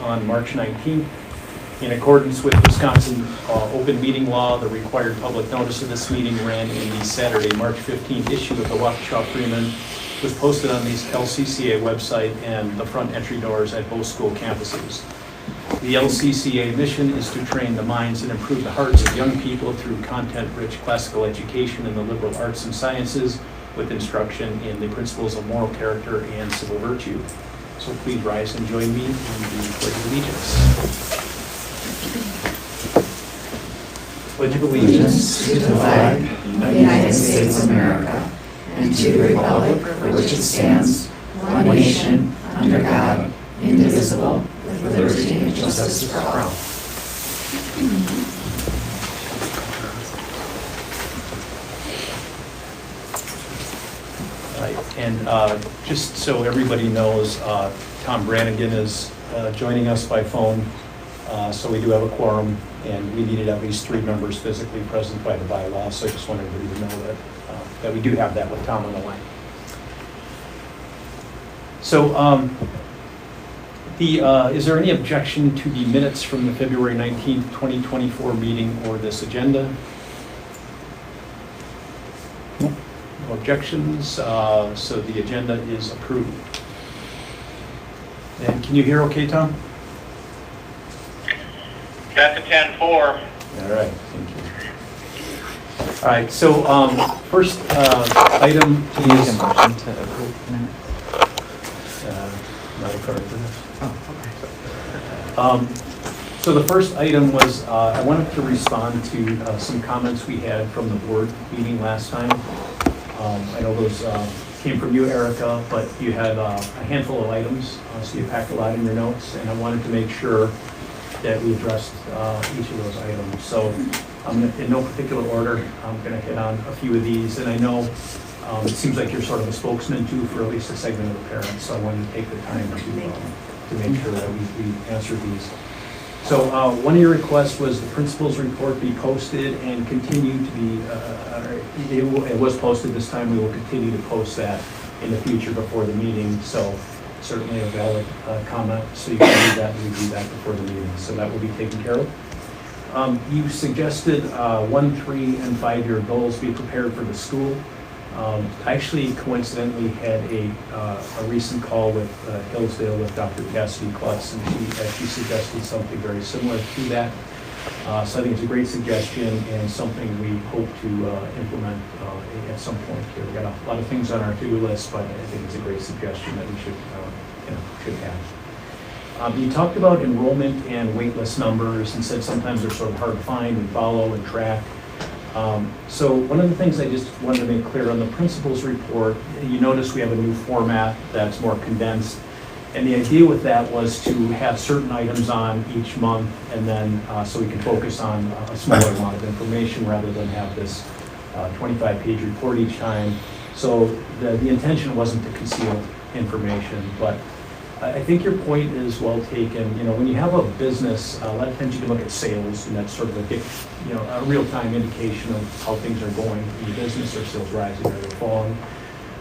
on March 19th. In accordance with Wisconsin open meeting law, the required public notice of this meeting ran in the Saturday, March 15th issue of the Waukesha Freeman, was posted on the LCCA website and the front entry doors at both school campuses. The LCCA mission is to train the minds and improve the hearts of young people through content-rich classical education in the liberal arts and sciences with instruction in the principles of moral character and civil virtue. So please rise and join me in the Pledge of Allegiance. Pledge of Allegiance to the flag of the United States of America and to the republic for which it stands, one nation, under God, indivisible, with liberty and justice for all. Right. And just so everybody knows, Tom Brannigan is joining us by phone, so we do have a quorum, and we needed at least 3 members physically present by the bylaw, so I just wanted everybody to know that we do have that with Tom on the line. So is there any objection to the minutes from the February 19th, 2024 meeting or this agenda? No objections, so the agenda is approved. And can you hear okay, Tom? Got the 10-4. All right, thank you. All right, so first item is... a motion to approve minutes? Not a card for this. Oh, okay. So the first item was, I wanted to respond to some comments we had from the board meeting last time. I know those came from you, Erica, but you had a handful of items, so you packed a lot in your notes, and I wanted to make sure that we addressed each of those items. So in no particular order, I'm going to hit on a few of these, and I know it seems like you're sort of a spokesman too for at least a segment of the parents, so I wanted to take the time to make sure that we answered these. So one of your requests was the principal's report be posted and continue to be, it was posted this time, we will continue to post that in the future before the meeting, so certainly a valid comment, so you can do that and review that before the meeting, so that will be taken care of. You suggested 1, 3, and 5-year goals be prepared for the school. I actually coincidentally had a recent call with Hillsdale with Dr. Cassidy Klutz, and she suggested something very similar to that. So I think it's a great suggestion and something we hope to implement at some point here. We've got a lot of things on our to-do list, but I think it's a great suggestion that we should have. You talked about enrollment and waitlist numbers and said sometimes they're sort of hard to find and follow and track. So one of the things I just wanted to make clear on the principal's report, you notice we have a new format that's more condensed. And the idea with that was to have certain items on each month, and then so we can focus on a smaller amount of information rather than have this 25-page report each time. So the intention wasn't to conceal information, but I think your point is well taken. You know, when you have a business, a lot of times you can look at sales, and that's sort of a real-time indication of how things are going in the business. Are sales rising or they're falling?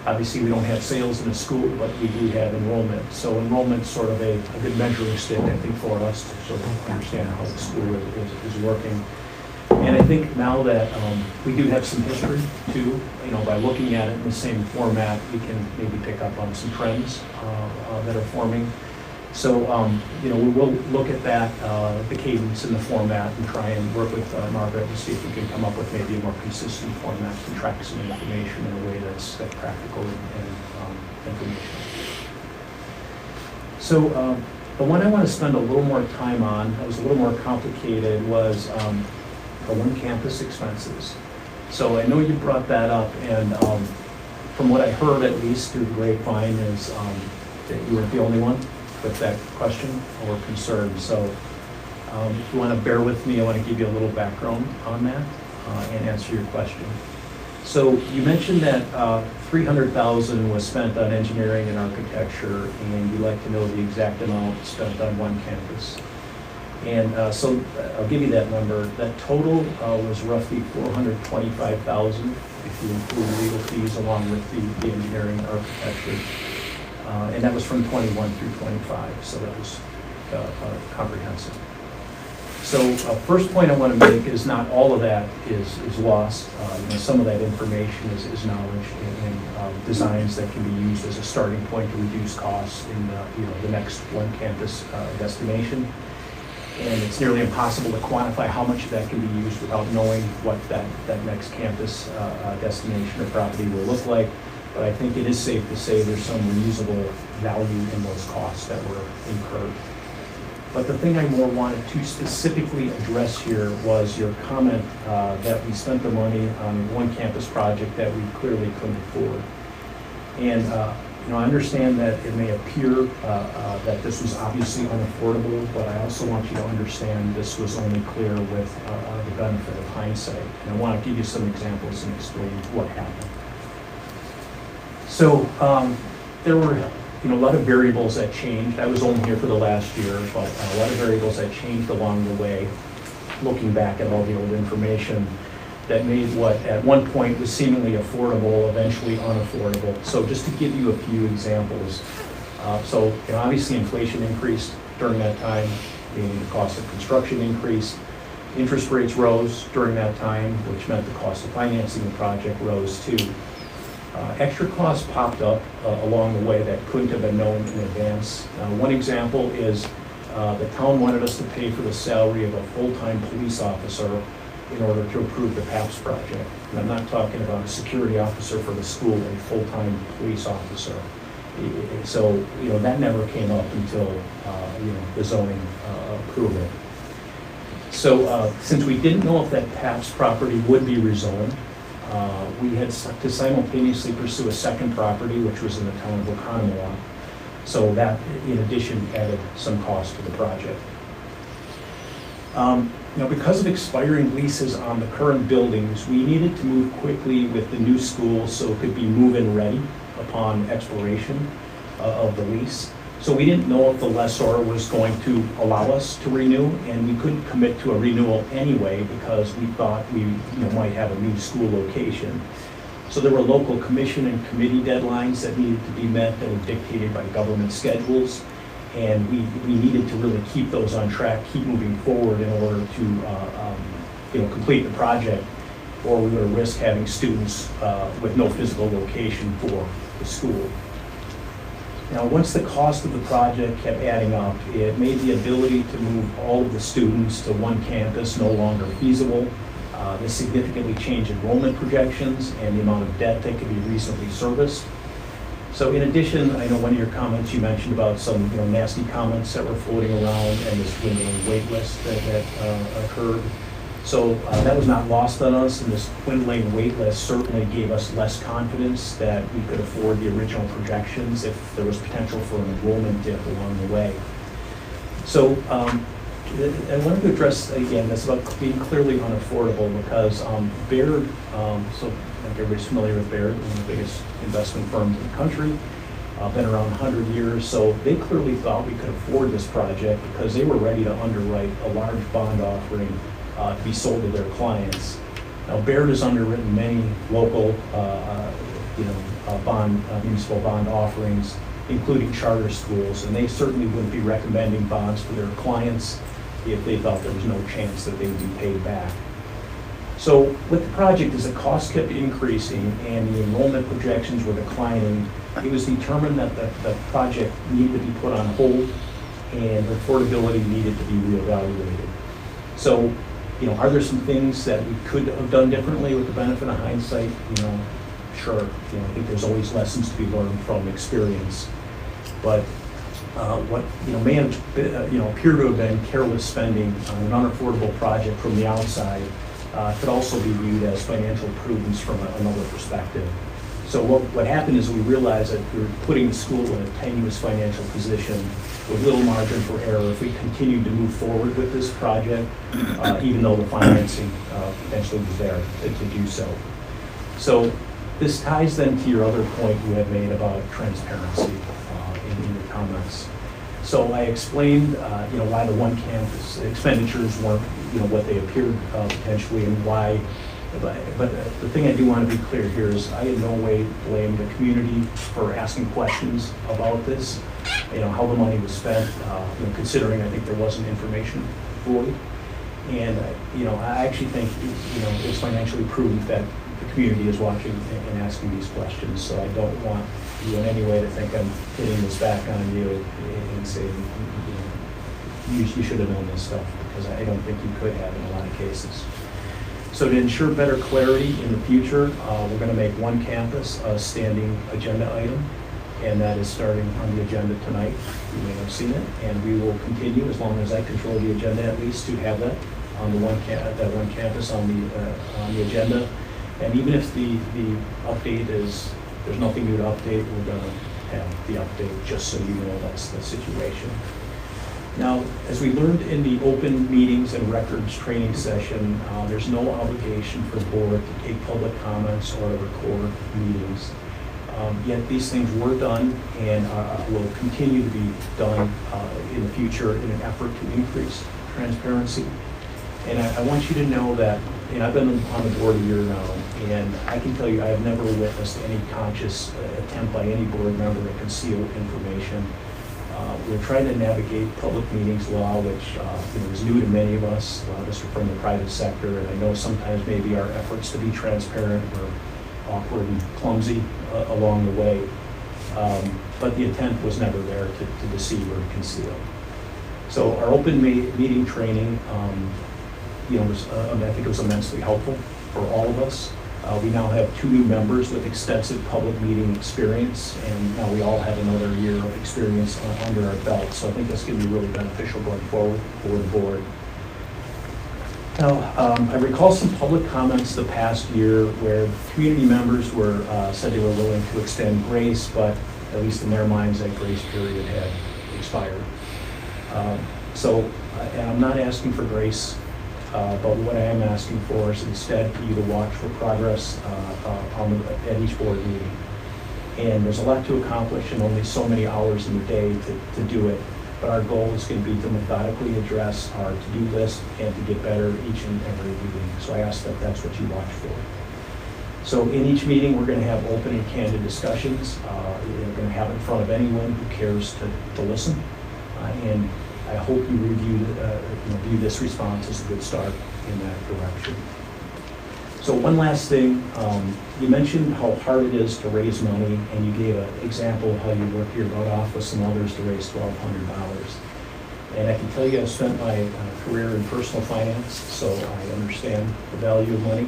Obviously, we don't have sales in a school, but we do have enrollment. So enrollment's sort of a good measuring stick, I think, for us to sort of understand how the school is working. And I think now that we do have some history too, you know, by looking at it in the same format, we can maybe pick up on some trends that are forming. So, you know, we will look at that, the cadence and the format, and try and work with Margaret and see if we can come up with maybe a more consistent format and track some information in a way that's practical and informational. So, the one I want to spend a little more time on, that was a little more complicated, was the on-campus expenses. So I know you brought that up, and from what I heard, at least through the grapevine, is that you weren't the only one with that question or concern. So if you want to bear with me, I want to give you a little background on that and answer your question. So you mentioned that $300,000 was spent on engineering and architecture, and you'd like to know the exact amount spent on one campus. And so I'll give you that number. That total was roughly $425,000 if you include legal fees along with the engineering and architecture. And that was from 21 through 25, so that was comprehensive. So first point I want to make is not all of that is lost. Some of that information is knowledge and designs that can be used as a starting point to reduce costs in the next one campus destination. And it's nearly impossible to quantify how much of that can be used without knowing what that next campus destination or property will look like. But I think it is safe to say there's some reusable value in those costs that were incurred. But the thing I more wanted to specifically address here was your comment that we spent the money on one campus project that we clearly couldn't afford. And I understand that it may appear that this was obviously unaffordable, but I also want you to understand this was only clear with the benefit of hindsight. And I want to give you some examples and explain what happened. So there were a lot of variables that changed. I was only here for the last year, but a lot of variables that changed along the way, looking back at all the old information that made what at one point was seemingly affordable eventually unaffordable. So just to give you a few examples. Obviously inflation increased during that time, meaning the cost of construction increased. Interest rates rose during that time, which meant the cost of financing the project rose too. Extra costs popped up along the way that couldn't have been known in advance. One example is the town wanted us to pay for the salary of a full-time police officer in order to approve the PAPS project. And I'm not talking about a security officer for the school, a full-time police officer. So, that never came up until, the zoning approval. So, since we didn't know if that PAPS property would be rezoned, we had to simultaneously pursue a second property, which was in the town of Oconomowoc. So that, in addition, added some cost to the project. Because of expiring leases on the current buildings, we needed to move quickly with the new school so it could be move-in ready upon expiration of the lease. So we didn't know if the lessor was going to allow us to renew, and we couldn't commit to a renewal anyway because we thought we might have a new school location. So there were local commission and committee deadlines that needed to be met that were dictated by government schedules, and we needed to really keep those on track, keep moving forward in order to complete the project, or we would risk having students with no physical location for the school. Now, once the cost of the project kept adding up, it made the ability to move all of the students to one campus no longer feasible. This significantly changed enrollment projections and the amount of debt that could be reasonably serviced. So in addition, I know one of your comments you mentioned about some nasty comments that were floating around and this dwindling wait list that occurred. So that was not lost on us, and this dwindling wait list certainly gave us less confidence that we could afford the original projections if there was potential for an enrollment dip along the way. So I wanted to address, again, this about being clearly unaffordable because Baird, so I think everybody's familiar with Baird, one of the biggest investment firms in the country, been around 100 years, so they clearly thought we could afford this project because they were ready to underwrite a large bond offering to be sold to their clients. Now, Baird has underwritten many local, municipal bond offerings, including charter schools, and they certainly wouldn't be recommending bonds for their clients if they thought there was no chance that they would be paid back. So with the project, as the cost kept increasing and the enrollment projections were declining, it was determined that the project needed to be put on hold and affordability needed to be reevaluated. So, are there some things that we could have done differently with the benefit of hindsight? Sure. I think there's always lessons to be learned from experience. But what may have appear to have been careless spending on an unaffordable project from the outside could also be viewed as financial prudence from another perspective. So what happened is we realized that we were putting the school in a tenuous financial position with little margin for error if we continued to move forward with this project, even though the financing potentially was there to do so. So this ties then to your other point you had made about transparency in your comments. So I explained, why the one campus expenditures weren't, what they appeared potentially, and why But the thing I do want to be clear here is I in no way blame the community for asking questions about this, how the money was spent, considering I think there was an information void. And, I actually think, it's financially prudent that the community is watching and asking these questions. So I don't want you in any way to think I'm hitting this back on you and saying, you should have known this stuff, because I don't think you could have in a lot of cases. So to ensure better clarity in the future, we're going to make one campus a standing agenda item, and that is starting on the agenda tonight. You may have seen it, and we will continue, as long as I control the agenda at least, to have that on the that one campus on the agenda. And even if the update is, there's nothing new to update, we're going to have the update, just so you know that's the situation. Now, as we learned in the open meetings and records training session, there's no obligation for the board to take public comments or to record meetings. Yet these things were done and will continue to be done in the future in an effort to increase transparency. And I want you to know that, I've been on the board a year now, and I can tell you I have never witnessed any conscious attempt by any board member to conceal information. We're trying to navigate public meetings law, which is new to many of us. A lot of us are from the private sector, and I know sometimes maybe our efforts to be transparent were awkward and clumsy along the way. But the intent was never there to deceive or conceal. So our open meeting training, I think it was immensely helpful for all of us. We now have 2 new members with extensive public meeting experience, and now we all have another year of experience under our belt. So I think that's going to be really beneficial going forward for the board. Now, I recall some public comments the past year where community members said they were willing to extend grace, but at least in their minds, that grace period had expired. And I'm not asking for grace, but what I am asking for is instead for you to watch for progress at each board meeting. And there's a lot to accomplish and only so many hours in the day to do it. But our goal is going to be to methodically address our to-do list and to get better each and every meeting. So I ask that that's what you watch for. So in each meeting, we're going to have open and candid discussions. We're going to have it in front of anyone who cares to listen. And I hope you view this response as a good start in that direction. So one last thing, you mentioned how hard it is to raise money, and you gave an example of how you work your butt off with some others to raise $1,200. And I can tell you I've spent my career in personal finance, so I understand the value of money.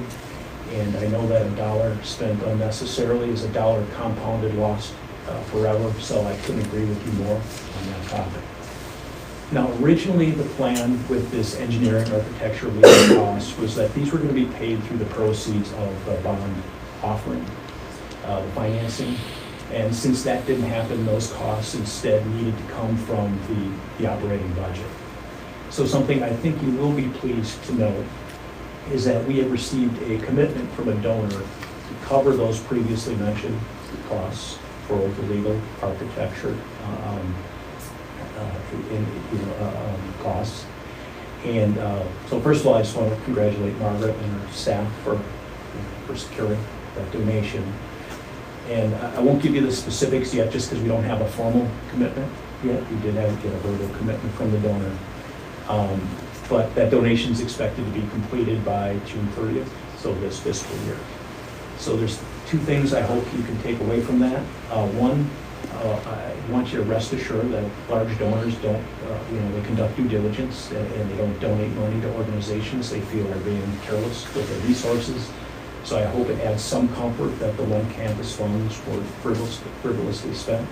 And I know that a dollar spent unnecessarily is a dollar compounded lost forever, so I couldn't agree with you more on that topic. Now, originally, the plan with this engineering architecture legal costs was that these were going to be paid through the proceeds of the bond offering, the financing. And since that didn't happen, those costs instead needed to come from the operating budget. So something I think you will be pleased to know is that we have received a commitment from a donor to cover those previously mentioned costs for the legal architecture costs. And so first of all, I just want to congratulate Margaret and her staff for securing that donation. And I won't give you the specifics yet, just because we don't have a formal commitment yet. We did get a verbal commitment from the donor. But that donation is expected to be completed by June 30th, so this fiscal year. So there's 2 things I hope you can take away from that. One, I want you to rest assured that large donors don't, they conduct due diligence and they don't donate money to organizations they feel are being careless with their resources. So I hope it adds some comfort that the one campus funds were frivolously spent.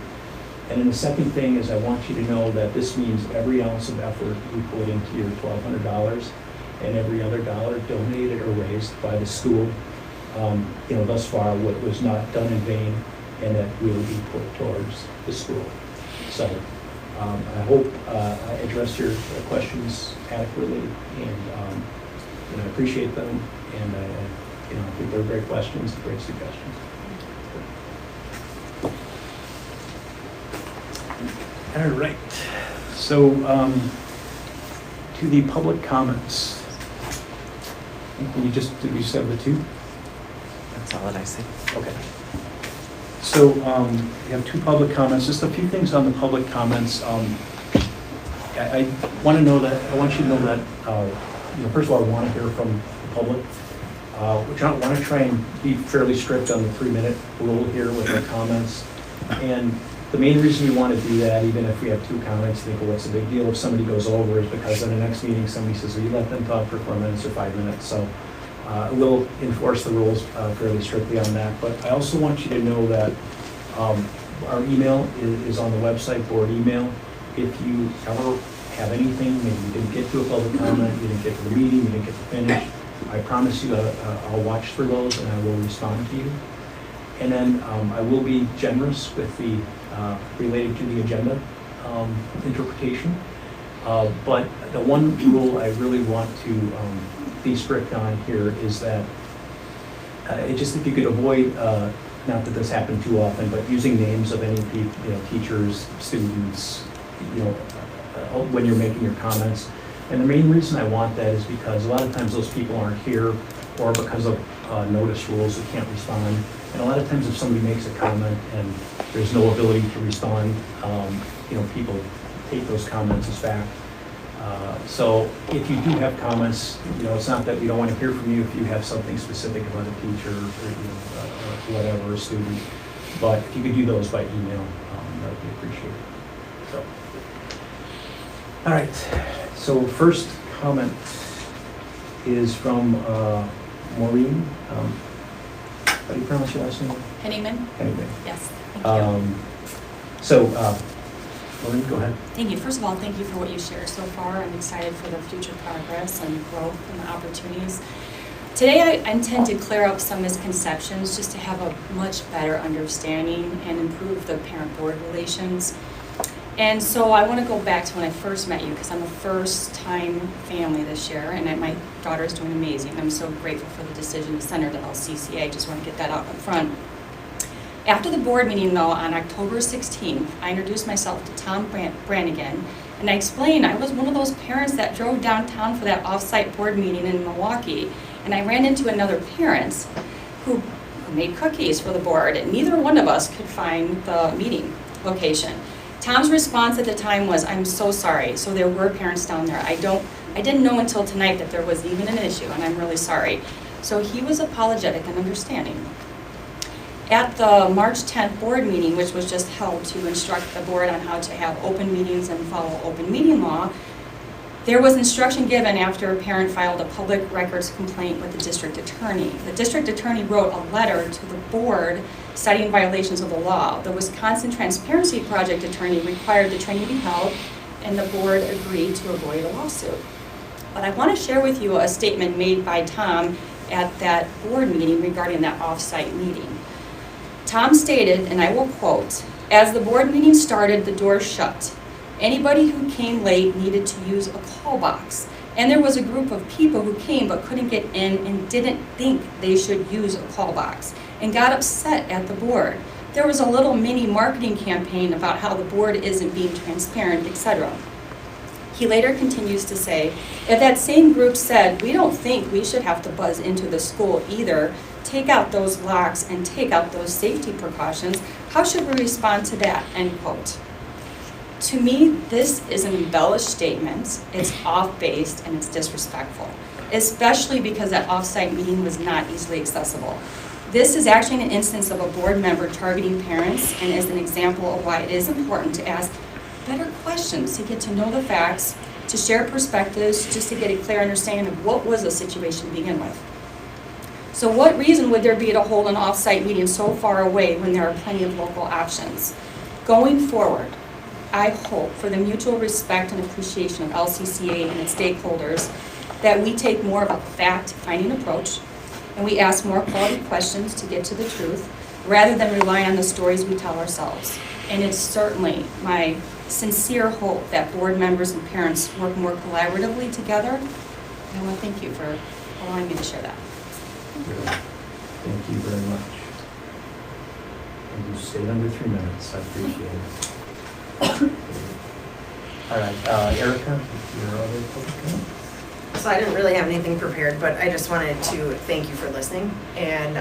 And then the second thing is I want you to know that this means every ounce of effort you put into your $1,200 and every other dollar donated or raised by the school, thus far what was not done in vain, and that will be put towards the school. So I hope I addressed your questions adequately, and I appreciate them, and I think they're great questions, great suggestions. All right, so to the public comments. Can you did we just have the two? That's all that I see. Okay. So we have two public comments. Just a few things on the public comments. I want to know that, I want you to know that, first of all, I want to hear from the public. Which I want to try and be fairly strict on the 3-minute rule here with our comments. And the main reason we want to do that, even if we have two comments, think, well, what's the big deal if somebody goes over, is because in the next meeting, somebody says, well, you let them talk for 4 minutes or 5 minutes. So we'll enforce the rules fairly strictly on that. But I also want you to know that our email is on the website, board email. If you ever have anything, maybe you didn't get to a public comment, you didn't get to the meeting, you didn't get to finish, I promise you I'll watch for those and I will respond to you. And then I will be generous with the related to the agenda interpretation. But the one rule I really want to be strict on here is that if you could avoid, not that this happened too often, but using names of any people, teachers, students, when you're making your comments. And the main reason I want that is because a lot of times those people aren't here, or because of notice rules, they can't respond. And a lot of times if somebody makes a comment and there's no ability to respond, people take those comments as fact. So if you do have comments, it's not that we don't want to hear from you if you have something specific about a teacher or whatever, a student. But if you could do those by email, that would be appreciated. So, all right. So first comment is from Maureen. How do you pronounce your last name? Henneman? Anyway. Yes, thank you. Maureen, go ahead. Thank you. First of all, thank you for what you shared so far. I'm excited for the future progress and growth and the opportunities. Today I intend to clear up some misconceptions just to have a much better understanding and improve the parent-board relations. And so I want to go back to when I first met you, because I'm a first-time family this year, and my daughter's doing amazing. I'm so grateful for the decision to send her to LCCA. I just want to get that out up front. After the board meeting, though, on October 16th, I introduced myself to Tom Brannigan, and I explained I was one of those parents that drove downtown for that off-site board meeting in Milwaukee, and I ran into another parent who made cookies for the board, and neither one of us could find the meeting location. Tom's response at the time was, "I'm so sorry." So there were parents down there. I didn't know until tonight that there was even an issue, and I'm really sorry. So he was apologetic and understanding. At the March 10th board meeting, which was just held to instruct the board on how to have open meetings and follow open meeting law, there was instruction given after a parent filed a public records complaint with the district attorney. The district attorney wrote a letter to the board citing violations of the law. The Wisconsin Transparency Project attorney required the training be held, and the board agreed to avoid a lawsuit. But I want to share with you a statement made by Tom at that board meeting regarding that off-site meeting. Tom stated, and I will quote, "As the board meeting started, the door shut. Anybody who came late needed to use a call box. And there was a group of people who came but couldn't get in and didn't think they should use a call box and got upset at the board. There was a little mini marketing campaign about how the board isn't being transparent, etc." He later continues to say, "If that same group said, we don't think we should have to buzz into the school either, take out those locks and take out those safety precautions, how should we respond to that?" End quote. To me, this is an embellished statement. It's off-based and it's disrespectful, especially because that off-site meeting was not easily accessible. This is actually an instance of a board member targeting parents and is an example of why it is important to ask better questions, to get to know the facts, to share perspectives, just to get a clear understanding of what was the situation to begin with. So what reason would there be to hold an off-site meeting so far away when there are plenty of local options? Going forward, I hope, for the mutual respect and appreciation of LCCA and its stakeholders, that we take more of a fact-finding approach and we ask more quality questions to get to the truth rather than rely on the stories we tell ourselves. And it's certainly my sincere hope that board members and parents work more collaboratively together. And I want to thank you for allowing me to share that. Thank you very much. And you stayed under 3 minutes. I appreciate it. All right, Erica, your other public comment? So I didn't really have anything prepared, but I just wanted to thank you for listening and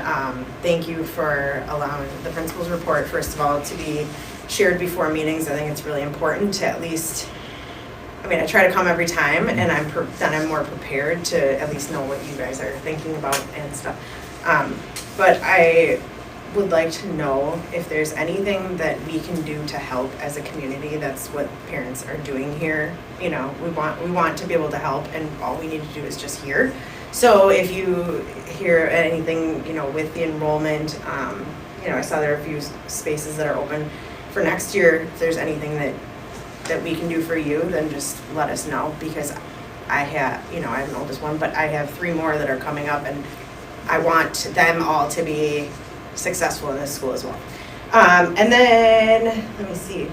thank you for allowing the principal's report, first of all, to be shared before meetings. I think it's really important to at least, I mean, I try to come every time and then I'm more prepared to at least know what you guys are thinking about and stuff. But I would like to know if there's anything that we can do to help as a community. That's what parents are doing here. You know, we want to be able to help, and all we need to do is just hear. So if you hear anything, you know, with the enrollment, you know, I saw there are a few spaces that are open for next year. If there's anything that we can do for you, then just let us know, because I have, you know, I'm the oldest one, but I have 3 more that are coming up, and I want them all to be successful in this school as well. And then, let me see,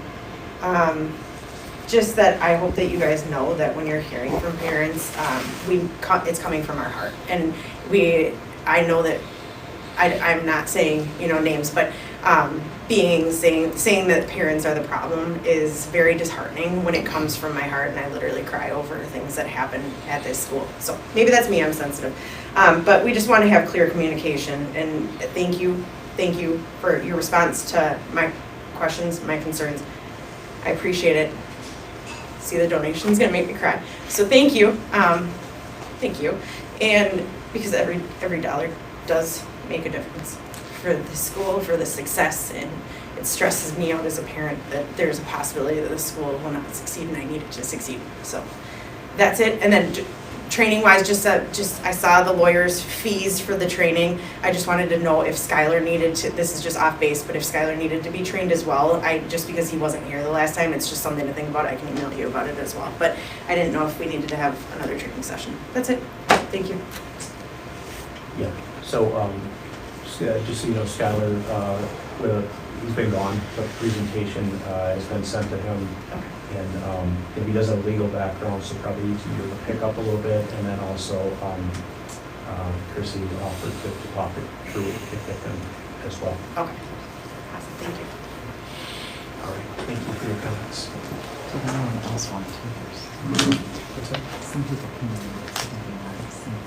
just that I hope that you guys know that when you're hearing from parents, it's coming from our heart. And I know that, I'm not saying, you know, names, but saying that parents are the problem is very disheartening when it comes from my heart, and I literally cry over things that happen at this school. So maybe that's me, I'm sensitive. But we just want to have clear communication, and thank you for your response to my questions, my concerns. I appreciate it. See, the donation's gonna make me cry. So thank you, and because every dollar does make a difference for the school, for the success, and it stresses me out as a parent that there's a possibility that the school will not succeed, and I need it to succeed. So that's it. And then training wise, I saw the lawyer's fees for the training. I just wanted to know if Skylar needed to, this is just off base, but if Skylar needed to be trained as well. Just because he wasn't here the last time, it's just something to think about. I can email you about it as well. But I didn't know if we needed to have another training session. That's it. Thank you. Yeah, so just so you know, Skylar, he's been gone, but the presentation has been sent to him. Okay. And he does have a legal background, so probably easier to pick up a little bit. And then also, Chrissy offered to talk it through with him as well. Okay. Awesome. Thank you. All right. Thank you for your comments. So then no one else wanted to hear. What's that? Some people came in and said they wanted some of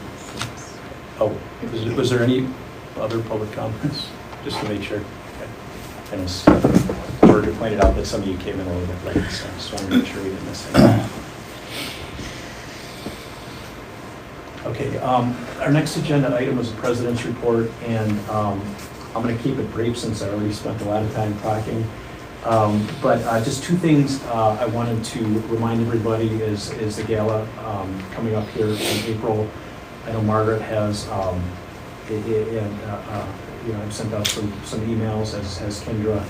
the Oh, was there any other public comments? Just to make sure. Okay. And as Georgia pointed out that some of you came in a little bit late, so I just want to make sure we didn't miss anything. Okay, our next agenda item was the president's report, and I'm going to keep it brief since I already spent a lot of time talking. But just 2 things I wanted to remind everybody is the gala coming up here in April. I know Margaret has, I've sent out some emails, as Kendra.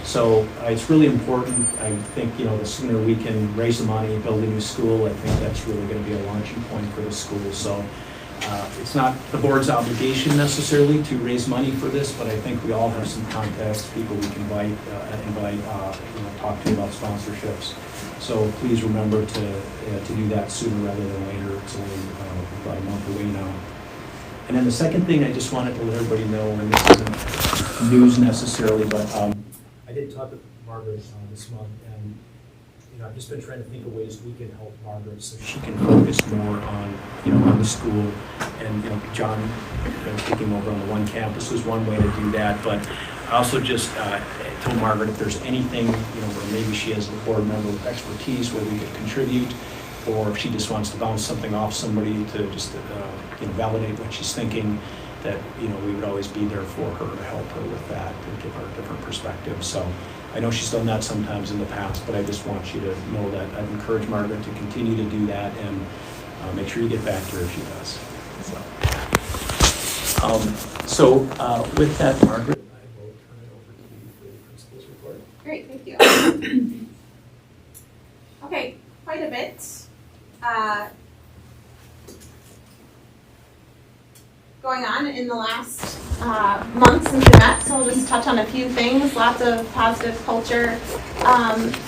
So it's really important. I think, the sooner we can raise the money and build a new school, I think that's really going to be a launching point for the school. So it's not the board's obligation necessarily to raise money for this, but I think we all have some contacts, people we can invite, talk to about sponsorships. So please remember to do that sooner rather than later. It's only about a month away now. And then the second thing I just wanted to let everybody know, and this isn't news necessarily, but I did talk with Margaret this month, and I've just been trying to think of ways we can help Margaret so she can focus more on on the school. And John taking over on the one campus was one way to do that, but I also just told Margaret if there's anything where maybe she has a board member with expertise where we could contribute, or if she just wants to bounce something off somebody to just validate what she's thinking, that we would always be there for her to help her with that, to give her a different perspective. So I know she's done that sometimes in the past, but I just want you to know that I'd encourage Margaret to continue to do that, and make sure you get back to her if she does. So with that, Margaret, I will turn it over to you for the principal's report. Great, thank you. Okay, quite a bit. Going on in the last month since we met, so I'll just touch on a few things. Lots of positive culture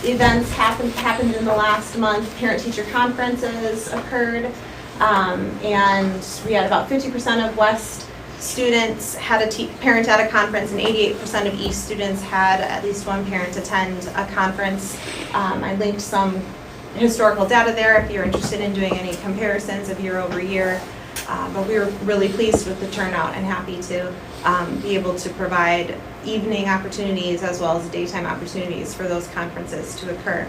events happened in the last month. Parent-teacher conferences occurred, and we had about 50% of West students had a parent at a conference, and 88% of East students had at least one parent attend a conference. I linked some historical data there if you're interested in doing any comparisons of year over year. But we were really pleased with the turnout and happy to be able to provide evening opportunities as well as daytime opportunities for those conferences to occur.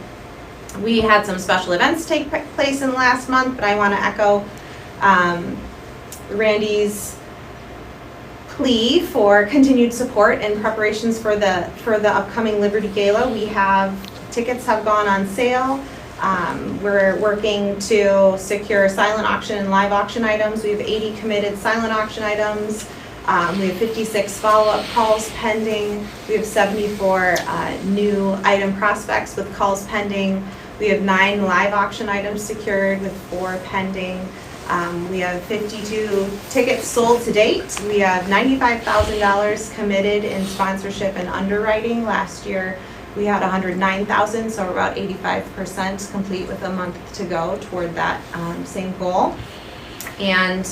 We had some special events take place in the last month, but I want to echo Randy's plea for continued support and preparations for the upcoming Liberty Gala. Tickets have gone on sale. We're working to secure silent auction and live auction items. We have 80 committed silent auction items. We have 56 follow-up calls pending. We have 74 new item prospects with calls pending. We have 9 live auction items secured with 4 pending. We have 52 tickets sold to date. We have $95,000 committed in sponsorship and underwriting. Last year we had $109,000, so we're about 85% complete with a month to go toward that same goal. And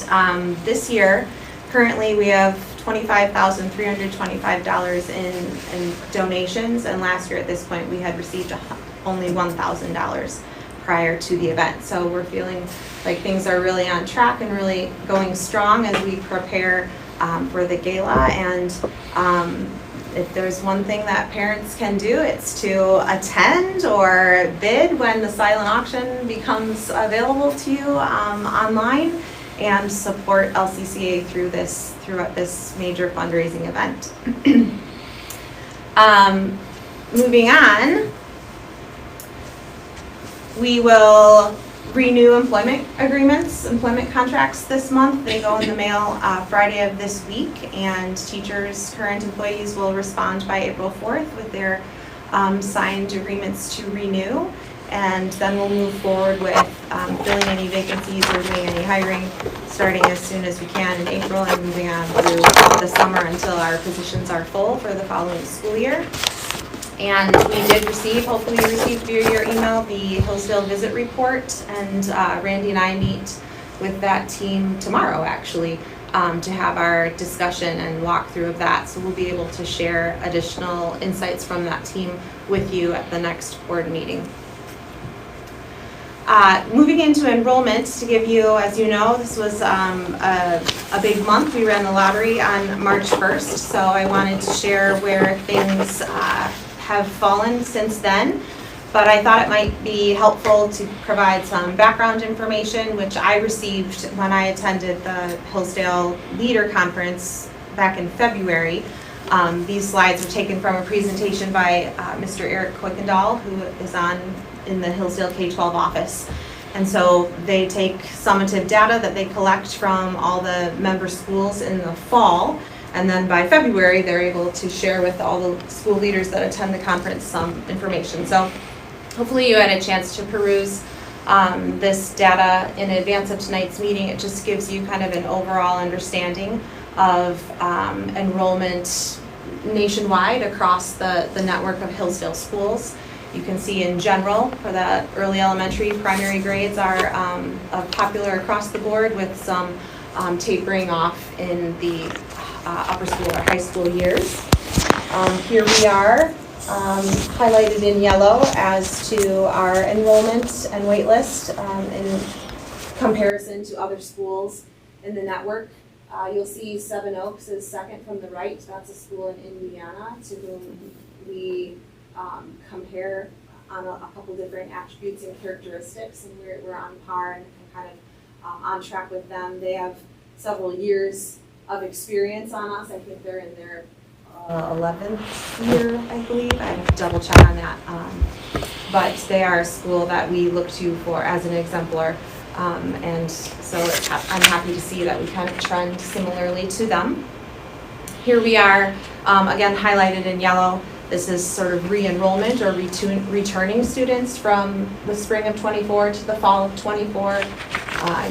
this year, currently we have $25,325 in donations, and last year at this point we had received only $1,000 prior to the event. So we're feeling like things are really on track and really going strong as we prepare for the gala. And if there's one thing that parents can do, it's to attend or bid when the silent auction becomes available to you online, and support LCCA throughout this major fundraising event. Moving on, we will renew employment contracts this month. They go in the mail Friday of this week, and teachers, current employees will respond by April 4th with their signed agreements to renew. And then we'll move forward with filling any vacancies or doing any hiring starting as soon as we can in April and moving on through the summer until our positions are full for the following school year. And we did receive, hopefully you received via your email, the Hillsdale visit report, and Randy and I meet with that team tomorrow actually to have our discussion and walkthrough of that. So we'll be able to share additional insights from that team with you at the next board meeting. Moving into enrollment, to give you, as you know, this was a big month. We ran the lottery on March 1st, so I wanted to share where things have fallen since then. But I thought it might be helpful to provide some background information, which I received when I attended the Hillsdale Leader Conference back in February. These slides are taken from a presentation by Mr. Eric Kuykendall, who is in the Hillsdale K-12 office. And so they take summative data that they collect from all the member schools in the fall, and then by February they're able to share with all the school leaders that attend the conference some information. So hopefully you had a chance to peruse this data in advance of tonight's meeting. It just gives you kind of an overall understanding of enrollment nationwide across the network of Hillsdale schools. You can see in general for the early elementary, primary grades are popular across the board, with some tapering off in the upper school or high school years. Here we are highlighted in yellow as to our enrollment and wait list in comparison to other schools in the network. You'll see Seven Oaks is second from the right. That's a school in Indiana to whom we compare on a couple different attributes and characteristics, and we're on par and kind of on track with them. They have several years of experience on us. I think they're in their 11th year, I believe. I have to double check on that. But they are a school that we look to for as an exemplar. And so I'm happy to see that we kind of trend similarly to them. Here we are, again highlighted in yellow. This is sort of re-enrollment or returning students from the spring of 24 to the fall of 24.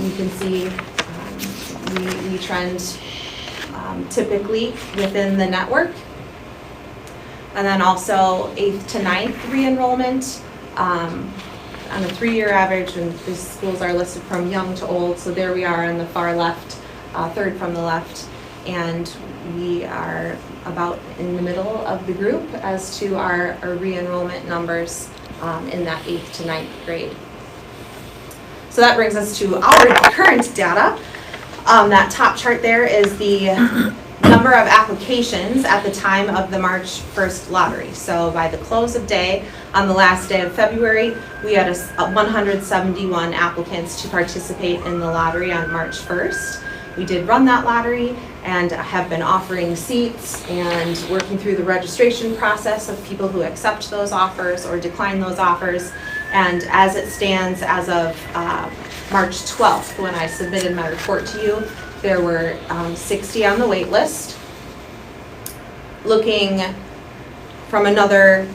You can see we trend typically within the network. And then also 8th to 9th re-enrollment on a 3-year average, and these schools are listed from young to old. So there we are on the far left, third from the left. And we are about in the middle of the group as to our re-enrollment numbers in that 8th to 9th grade So that brings us to our current data. That top chart there is the number of applications at the time of the March 1st lottery. So by the close of day, on the last day of February, we had 171 applicants to participate in the lottery on March 1st. We did run that lottery and have been offering seats and working through the registration process of people who accept those offers or decline those offers. And as it stands as of March 12th, when I submitted my report to you, there were 60 on the wait list. Looking from another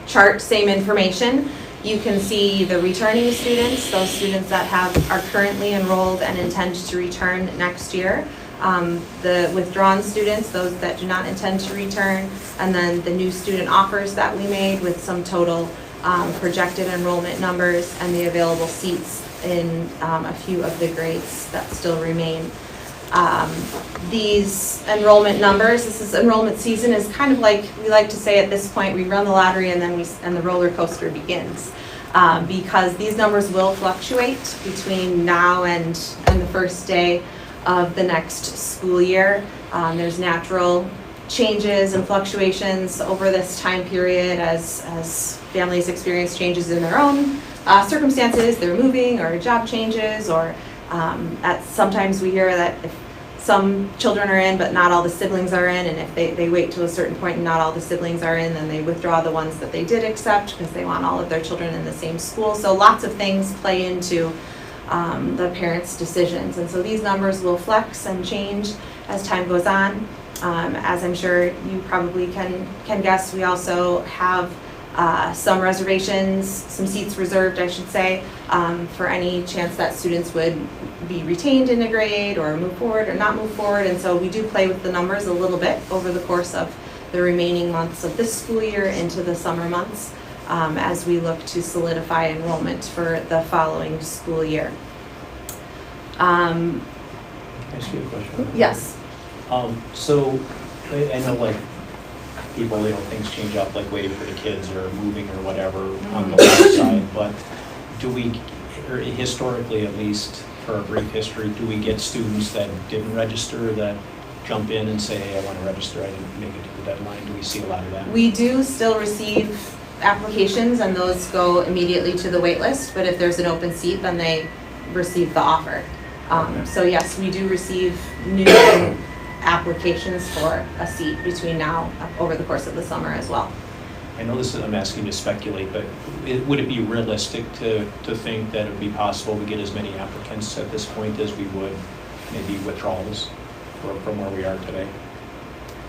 chart, same information, you can see the returning students, those students that are currently enrolled and intend to return next year. The withdrawn students, those that do not intend to return, and then the new student offers that we made with some total projected enrollment numbers and the available seats in a few of the grades that still remain. These enrollment numbers, this is enrollment season, is kind of like, we like to say at this point, we run the lottery and then the roller coaster begins. Because these numbers will fluctuate between now and the first day of the next school year. There's natural changes and fluctuations over this time period as families experience changes in their own circumstances, they're moving or job changes, or sometimes we hear that if some children are in but not all the siblings are in, and if they wait to a certain point and not all the siblings are in, then they withdraw the ones that they did accept because they want all of their children in the same school. So lots of things play into the parents' decisions, and so these numbers will flex and change as time goes on. As I'm sure you probably can guess, we also have some reservations, some seats reserved, I should say, for any chance that students would be retained in a grade or move forward or not move forward. And so we do play with the numbers a little bit over the course of the remaining months of this school year into the summer months as we look to solidify enrollment for the following school year. Can I ask you a question? Yes. So I know like people, things change up, like waiting for the kids or moving or whatever on the left side, but do we, or historically at least, for our brief history, do we get students that didn't register that jump in and say, hey, I want to register, I didn't make it to the deadline? Do we see a lot of that? We do still receive applications, and those go immediately to the wait list, but if there's an open seat, then they receive the offer. So yes, we do receive new applications for a seat between now, over the course of the summer as well. I know I'm asking you to speculate, but would it be realistic to think that it would be possible to get as many applicants at this point as we would maybe withdrawals from where we are today?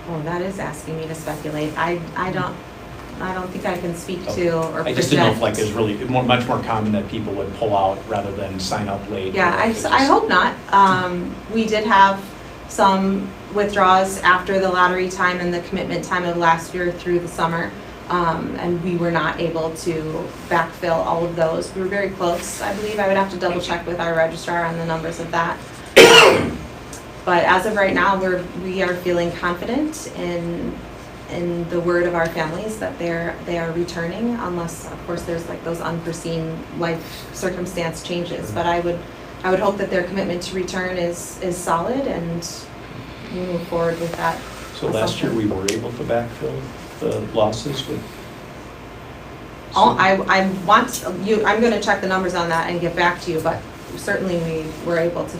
Oh, that is asking me to speculate. I don't think I can speak to or project. I just didn't know if like it's really much more common that people would pull out rather than sign up late. Yeah, I hope not. We did have some withdrawals after the lottery time and the commitment time of last year through the summer. And we were not able to backfill all of those. We were very close, I believe. I would have to double check with our registrar on the numbers of that. But as of right now, we are feeling confident in the word of our families that they are returning, unless of course there's like those unforeseen life circumstance changes. But I would hope that their commitment to return is solid, and we move forward with that. So last year we were able to backfill the losses with? I'm going to check the numbers on that and get back to you, but certainly we were able to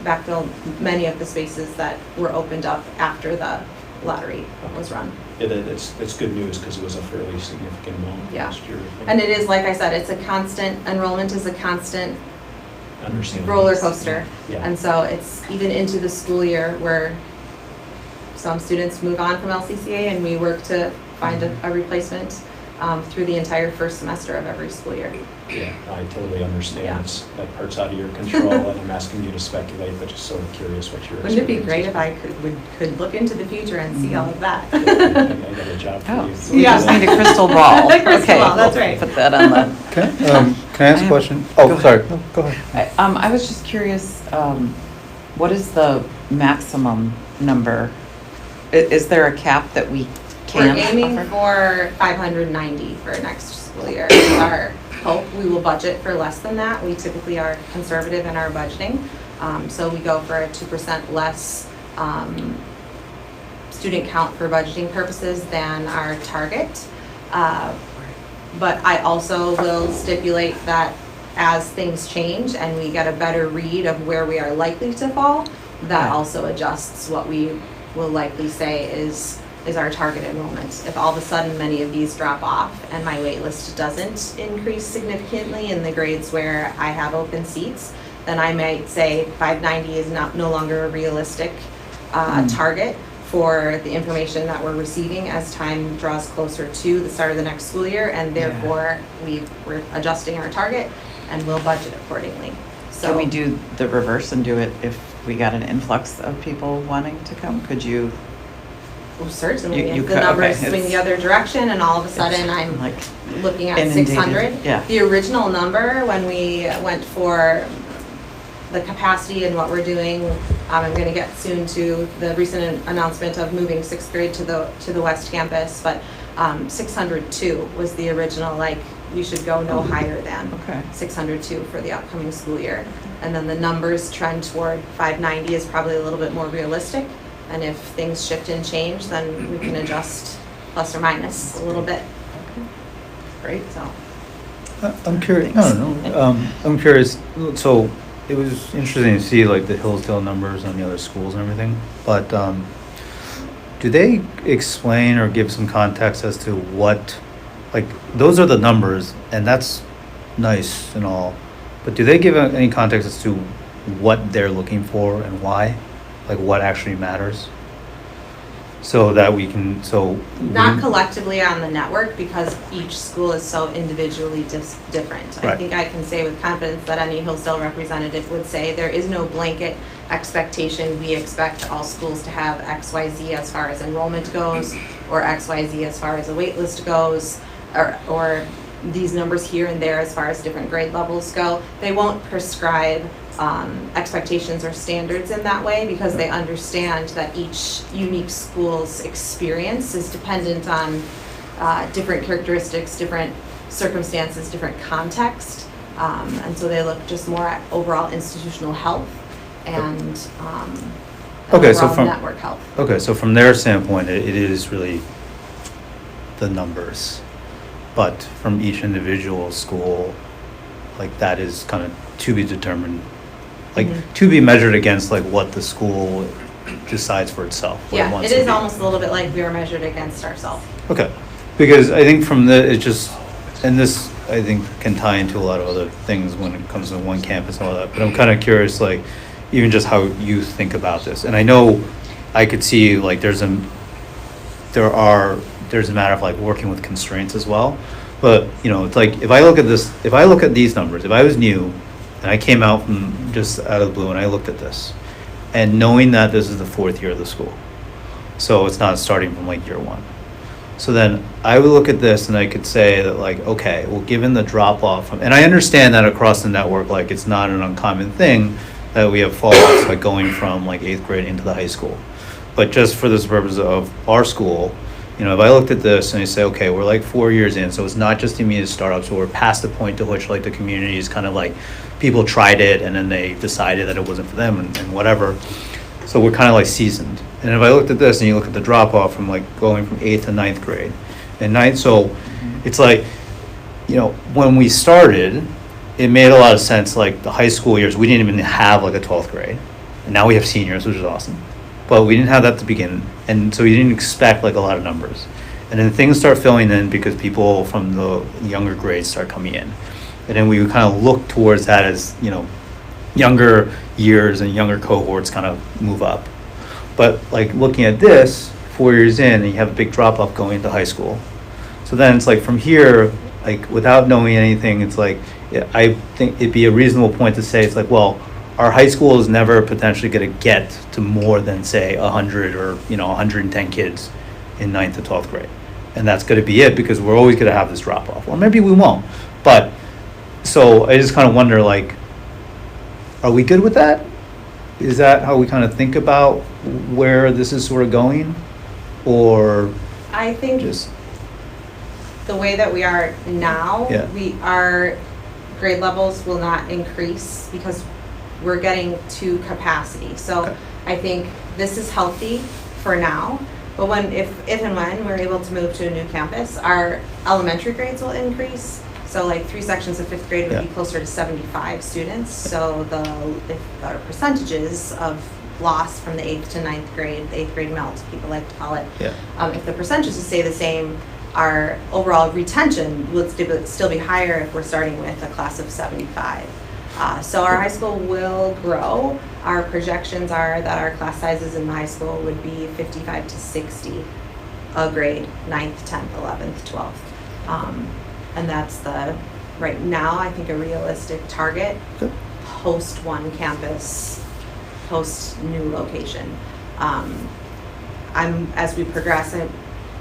backfill many of the spaces that were opened up after the lottery was run. Yeah, that's good news because it was a fairly significant amount last year. And it is, like I said, it's a constant, enrollment is a constant roller coaster. Yeah. And so it's even into the school year where some students move on from LCCA and we work to find a replacement through the entire first semester of every school year. Yeah, I totally understand. Yeah. That part's out of your control, and I'm asking you to speculate, but just sort of curious what your Wouldn't it be great if I could look into the future and see all of that? I got a job for you. So we just need a crystal ball. The crystal Okay, ball, that's right. Put that on the. Can I ask a question? Oh, sorry. No, go ahead. I was just curious, what is the maximum number? Is there a cap that we We're can aiming offer? for 590 for next school year. Is our hope we will budget for less than that. We typically are conservative in our budgeting. So we go for a 2% less student count for budgeting purposes than our target. But I also will stipulate that as things change and we get a better read of where we are likely to fall, that also adjusts what we will likely say is our target enrollment. If all of a sudden many of these drop off and my wait list doesn't increase significantly in the grades where I have open seats, then I might say 590 is no longer a realistic target for the information that we're receiving as time draws closer to the start of the next school year, and therefore we're adjusting our target and we'll budget accordingly. So Can we do the reverse and do it if we got an influx of people wanting to come? Could you? well, certainly, You if could- the numbers okay, swing the it's- other direction and all of a sudden I'm like looking at inundated, 600. yeah. The original number when we went for the capacity and what we're doing, I'm going to get soon to the recent announcement of moving 6th grade to the West Campus, but 602 was the original, like, we should go no higher than Okay. 602 for the upcoming school year. And then the numbers trend toward 590 is probably a little bit more realistic. And if things shift and change, then we can adjust plus or minus a little bit. Great. So, I'm curious, no, I'm curious, so it was interesting to see like the Hillsdale numbers on the other schools and everything, but do they explain or give some context as to what, like, those are the numbers and that's nice and all, but do they give any context as to what they're looking for and why? Like what actually matters? So that we can, not collectively on the network because each school is so individually different. I Right. think I can say with confidence that any Hillsdale representative would say there is no blanket expectation. We expect all schools to have XYZ as far as enrollment goes, or XYZ as far as a wait list goes, or these numbers here and there as far as different grade levels go. They won't prescribe expectations or standards in that way because they understand that each unique school's experience is dependent on different characteristics, different circumstances, different context. And so they look just more at overall institutional health and Okay, so overall from- network health. Okay, so from their standpoint, it is really the numbers, but from each individual school, like that is kind of to be determined, like to be measured against like what the school decides for itself. what Yeah, wants it to is be. almost a little bit like we are measured against ourselves. Okay, because I think from the, it just, and this I think can tie into a lot of other things when it comes to one campus and all that, but I'm kind of curious, like, even just how you think about this. And I know I could see like there's a matter of like working with constraints as well. But, you know, it's like, if I look at these numbers, if I was new and I came out from just out of the blue and I looked at this, and knowing that this is the 4th year of the school, so it's not starting from like year 1. So then I would look at this and I could say that like, okay, well, given the drop off, and I understand that across the network, like it's not an uncommon thing that we have fallouts like going from like 8th grade into the high school. But just for this purpose of our school, you know, if I looked at this and I say, okay, we're like 4 years in, so it's not just immediate startup, so we're past the point to which like the community is kind of like, people tried it and then they decided that it wasn't for them and whatever. So we're kind of like seasoned. And if I looked at this and you look at the drop off from like going from 8th to 9th grade, and so it's like, you know, when we started, it made a lot of sense, like the high school years, we didn't even have like a 12th grade. And now we have seniors, which is awesome. But we didn't have that to begin, and so you didn't expect like a lot of numbers. And then things start filling in because people from the younger grades start coming in. And then we would kind of look towards that as, you know, younger years and younger cohorts kind of move up. But like looking at this, 4 years in, and you have a big drop off going into high school. So then it's like from here, like without knowing anything, it's like, I think it'd be a reasonable point to say, it's like, well, our high school is never potentially going to get to more than say 100 or, you know, 110 kids in 9th to 12th grade. And that's going to be it because we're always going to have this drop off. Or maybe we won't. But so I just kind of wonder, like, are we good with that? Is that how we kind of think about where this is sort of going? Or I think just, the way that we are now, Yeah. our grade levels will not increase because we're getting to capacity. So Okay. I think this is healthy for now, but if and when we're able to move to a new campus, our elementary grades will increase. So like 3 sections of 5th grade would be Yeah. closer to 75 students. So if our percentages of loss from the 8th to 9th grade, the 8th grade melt, people like to call it, Yeah. if the percentages stay the same, our overall retention would still be higher if we're starting with a class of 75. So our high school will grow. Our projections are that our class sizes in the high school would be 55 to 60 a grade, 9th, 10th, 11th, 12th. And that's right now, I think a realistic target, Good. post one campus, post new location. As we progress, I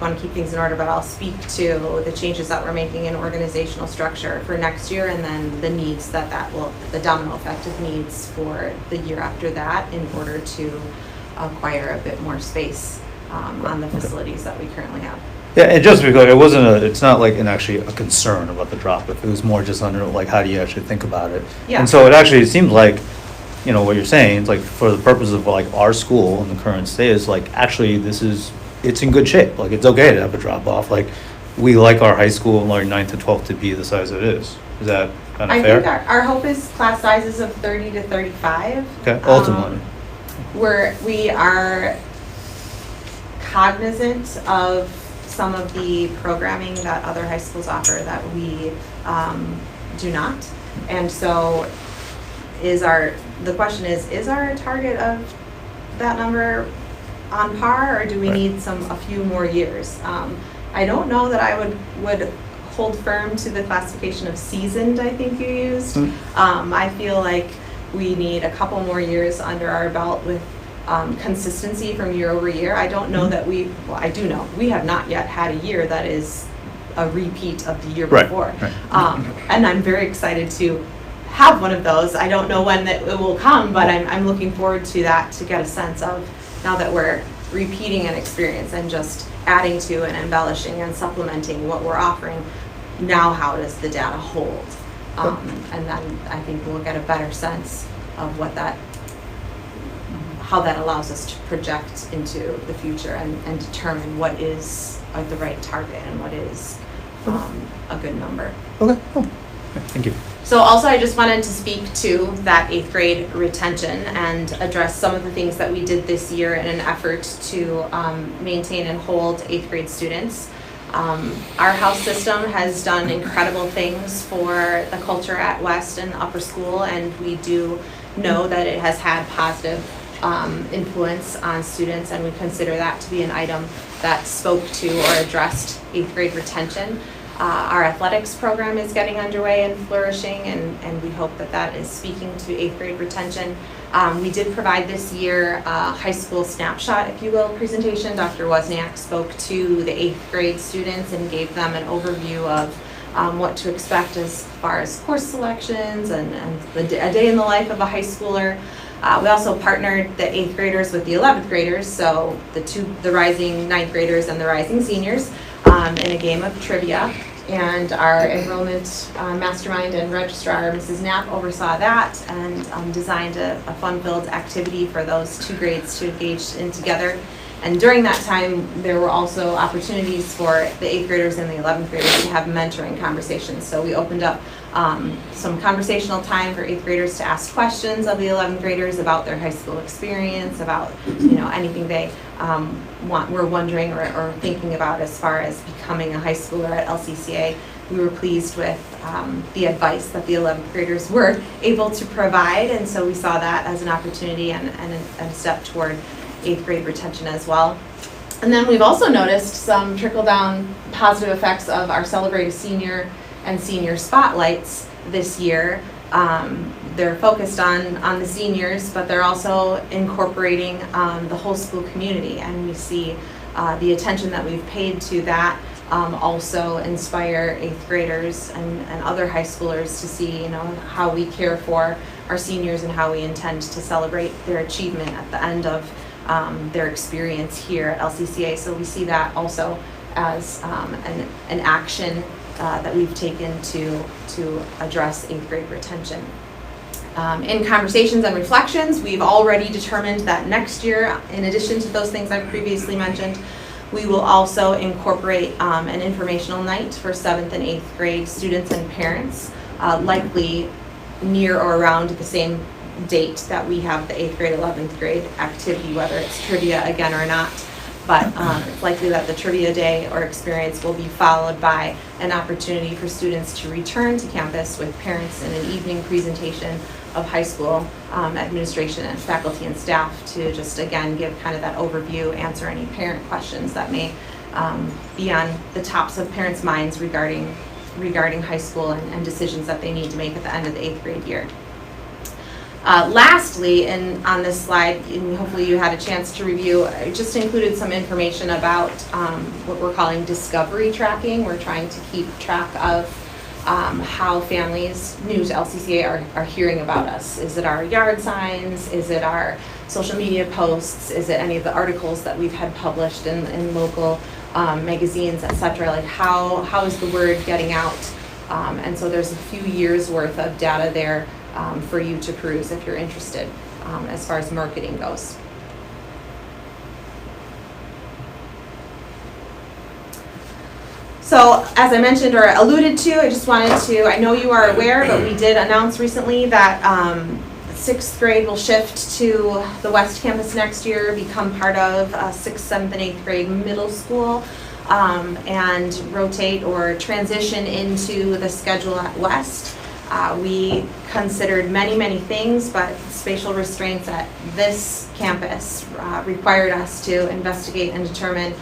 want to keep things in order, but I'll speak to the changes that we're making in organizational structure for next year, and then the needs the domino effect of needs for the year after that in order to acquire a bit more space on the facilities that we currently have. Yeah, and just because it's not like actually a concern about the drop, if it was more just under, like, how do you actually think about it? Yeah. And so it seems like, what you're saying, it's like for the purpose of like our school in the current state is like, actually it's in good shape. Like, it's okay to have a drop off. Like, we like our high school and our 9th to 12th to be the size it is. Is that kind of fair? I think our hope is class sizes of 30 to 35. Okay, ultimately. We are cognizant of some of the programming that other high schools offer that we do not. And so the question is our target of that number on par, or do we Right. need a few more years? I don't know that I would hold firm to the classification of seasoned, I think you used. I feel like we need a couple more years under our belt with consistency from year over year. I don't know that I do know, we have not yet had a year that is a repeat of the year Right, before. right. And I'm very excited to have one of those. I don't know when that it will come, but I'm looking forward to that, to get a sense of, now that we're repeating an experience and just adding to and embellishing and supplementing what we're offering, now how does the data hold? And then I think we'll get a better sense of how that allows us to project into the future and determine what is the right target and what is a good number. Okay, cool. Thank you. So also, I just wanted to speak to that 8th grade retention and address some of the things that we did this year in an effort to maintain and hold 8th grade students. Our house system has done incredible things for the culture at West and Upper School, and we do know that it has had positive influence on students, and we consider that to be an item that spoke to or addressed 8th grade retention. Our athletics program is getting underway and flourishing, and we hope that is speaking to 8th grade retention. We did provide this year a high school snapshot, if you will, presentation. Dr. Wozniak spoke to the 8th grade students and gave them an overview of what to expect as far as course selections and a day in the life of a high schooler. We also partnered the 8th graders with the 11th graders, so the rising 9th graders and the rising seniors, in a game of trivia. And our enrollment mastermind and registrar, Mrs. Knapp, oversaw that and designed a fun-filled activity for those 2 grades to engage in together. And during that time, there were also opportunities for the 8th graders and the 11th graders to have mentoring conversations. So we opened up some conversational time for 8th graders to ask questions of the 11th graders about their high school experience, about anything they were wondering or thinking about as far as becoming a high schooler at LCCA. We were pleased with the advice that the 11th graders were able to provide, and so we saw that as an opportunity and a step toward 8th grade retention as well. And then we've also noticed some trickle-down positive effects of our Celebrate a Senior and Senior Spotlights this year. They're focused on the seniors, but they're also incorporating the whole school community, and we see the attention that we've paid to that also inspire 8th graders and other high schoolers to see how we care for our seniors and how we intend to celebrate their achievement at the end of their experience here at LCCA. So we see that also as an action that we've taken to address 8th grade retention. In conversations and reflections, we've already determined that next year, in addition to those things I've previously mentioned, we will also incorporate an informational night for 7th and 8th grade students and parents, likely near or around the same date that we have the 8th grade, 11th grade activity, whether it's trivia again or not. But it's likely that the trivia day or experience will be followed by an opportunity for students to return to campus with parents in an evening presentation of high school administration and faculty and staff to just again give kind of that overview, answer any parent questions that may be on the tops of parents' minds regarding high school and decisions that they need to make at the end of the 8th grade year. Lastly, on this slide, and hopefully you had a chance to review, I just included some information about what we're calling discovery tracking. We're trying to keep track of how families new to LCCA are hearing about us. Is it our yard signs? Is it our social media posts? Is it any of the articles that we've had published in local magazines, etc.? Like how is the word getting out? And so there's a few years worth of data there for you to peruse if you're interested as far as marketing goes. So as I mentioned or alluded to, I just wanted to, I know you are aware, but we did announce recently that 6th grade will shift to the West Campus next year, become part of 6th, 7th, and 8th grade middle school, and rotate or transition into the schedule at West. We considered many things, but spatial restraints at this campus required us to investigate and determine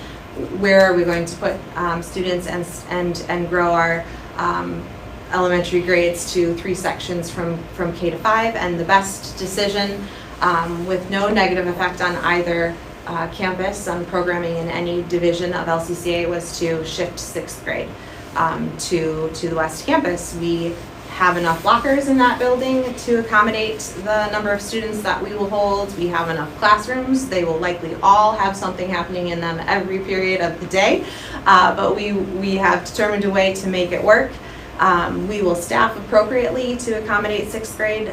where are we going to put students and grow our elementary grades to 3 sections from K to 5, and the best decision with no negative effect on either campus on programming in any division of LCCA was to shift 6th grade to the West Campus. We have enough lockers in that building to accommodate the number of students that we will hold. We have enough classrooms. They will likely all have something happening in them every period of the day, but we have determined a way to make it work. We will staff appropriately to accommodate 6th grade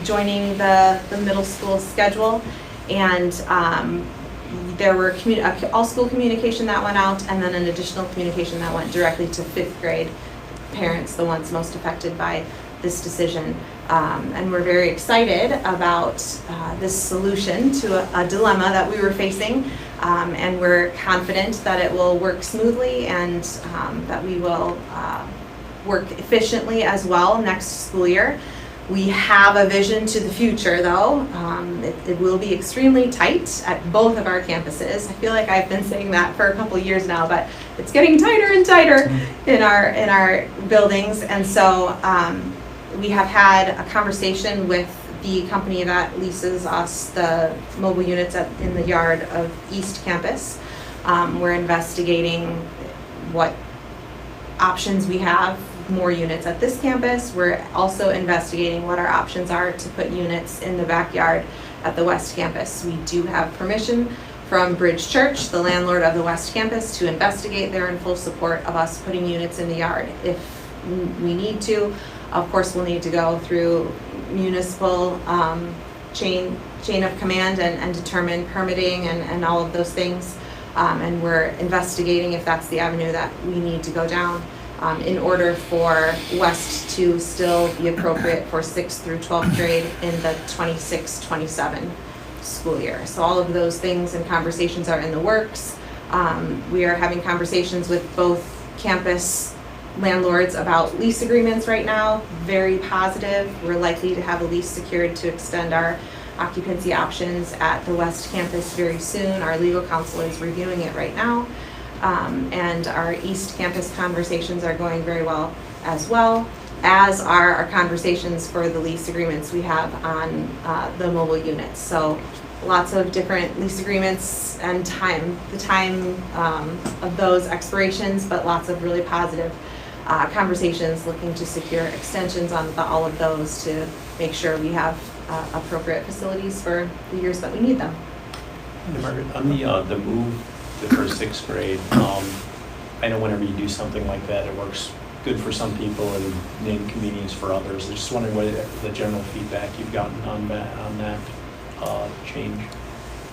joining the middle school schedule, and there were all-school communication that went out, and then an additional communication that went directly to 5th grade parents, the ones most affected by this decision. And we're very excited about this solution to a dilemma that we were facing, and we're confident that it will work smoothly and that we will work efficiently as well next school year. We have a vision to the future, though. It will be extremely tight at both of our campuses. I feel like I've been saying that for a couple years now, but it's getting tighter and tighter in our buildings. And so we have had a conversation with the company that leases us the mobile units in the yard of East Campus. We're investigating what options we have. More units at this campus. We're also investigating what our options are to put units in the backyard at the West Campus. We do have permission from Bridge Church, the landlord of the West Campus, to investigate. They're in full support of us putting units in the yard. If we need to, of course, we'll need to go through municipal chain of command and determine permitting and all of those things. And we're investigating if that's the avenue that we need to go down. In order for West to still be appropriate for 6th through 12th grade in the 26-27 school year. So all of those things and conversations are in the works. We are having conversations with both campus landlords about lease agreements right now, very positive. We're likely to have a lease secured to extend our occupancy options at the West Campus very soon. Our legal counsel is reviewing it right now. And our East Campus conversations are going very well, as are our conversations for the lease agreements we have on the mobile units. So lots of different lease agreements and the time of those expirations, but lots of really positive conversations looking to secure extensions on all of those to make sure we have appropriate facilities for the years that we need them. Margaret, on the move the first sixth grade. I know whenever you do something like that, it works good for some people and inconvenience for others. I just wondering what the general feedback you've gotten on that change.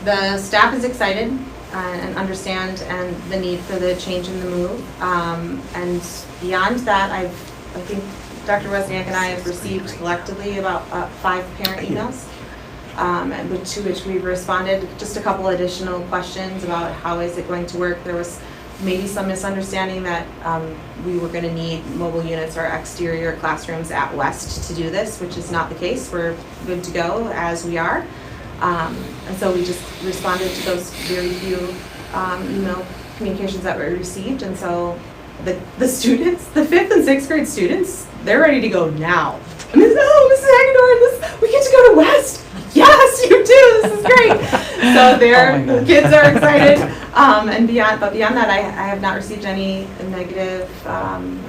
The staff is excited and understand and the need for the change in the move. And beyond that, I think Dr. Wozniak and I have received collectively about 5 parent emails, to which we've responded. Just a couple additional questions about how is it going to work. There was maybe some misunderstanding that we were going to need mobile units or exterior classrooms at West to do this, which is not the case. We're good to go as we are. And so we just responded to those very few email communications that were received. And so the students, the 5th and 6th grade students, they're ready to go now. And they said, oh, Mrs. Hagedorn, we get to go to West. Yes, you do. This is great. So the kids are excited. And beyond that, I have not received any negative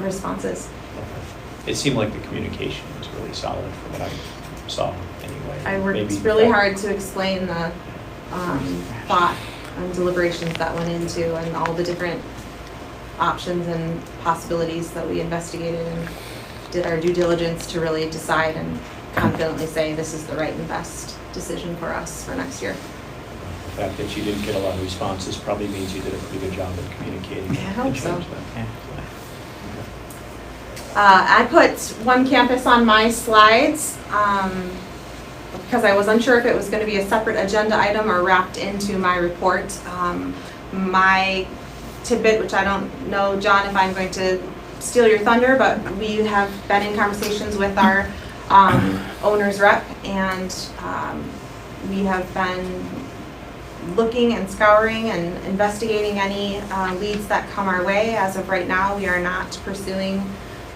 responses. It seemed like the communication was really solid from what I saw anyway. I worked Maybe really hard to explain the thought and deliberations that went into and all the different options and possibilities that we investigated and did our due diligence to really decide and confidently say this is the right and best decision for us for next year. The fact that you didn't get a lot of responses probably means you did a pretty good job of communicating. I hope so. Yeah. I put one campus on my slides because I was unsure if it was going to be a separate agenda item or wrapped into my report. My tidbit, which I don't know, John, if I'm going to steal your thunder, but we have been in conversations with our owner's rep, and we have been looking and scouring and investigating any leads that come our way. As of right now, we are not pursuing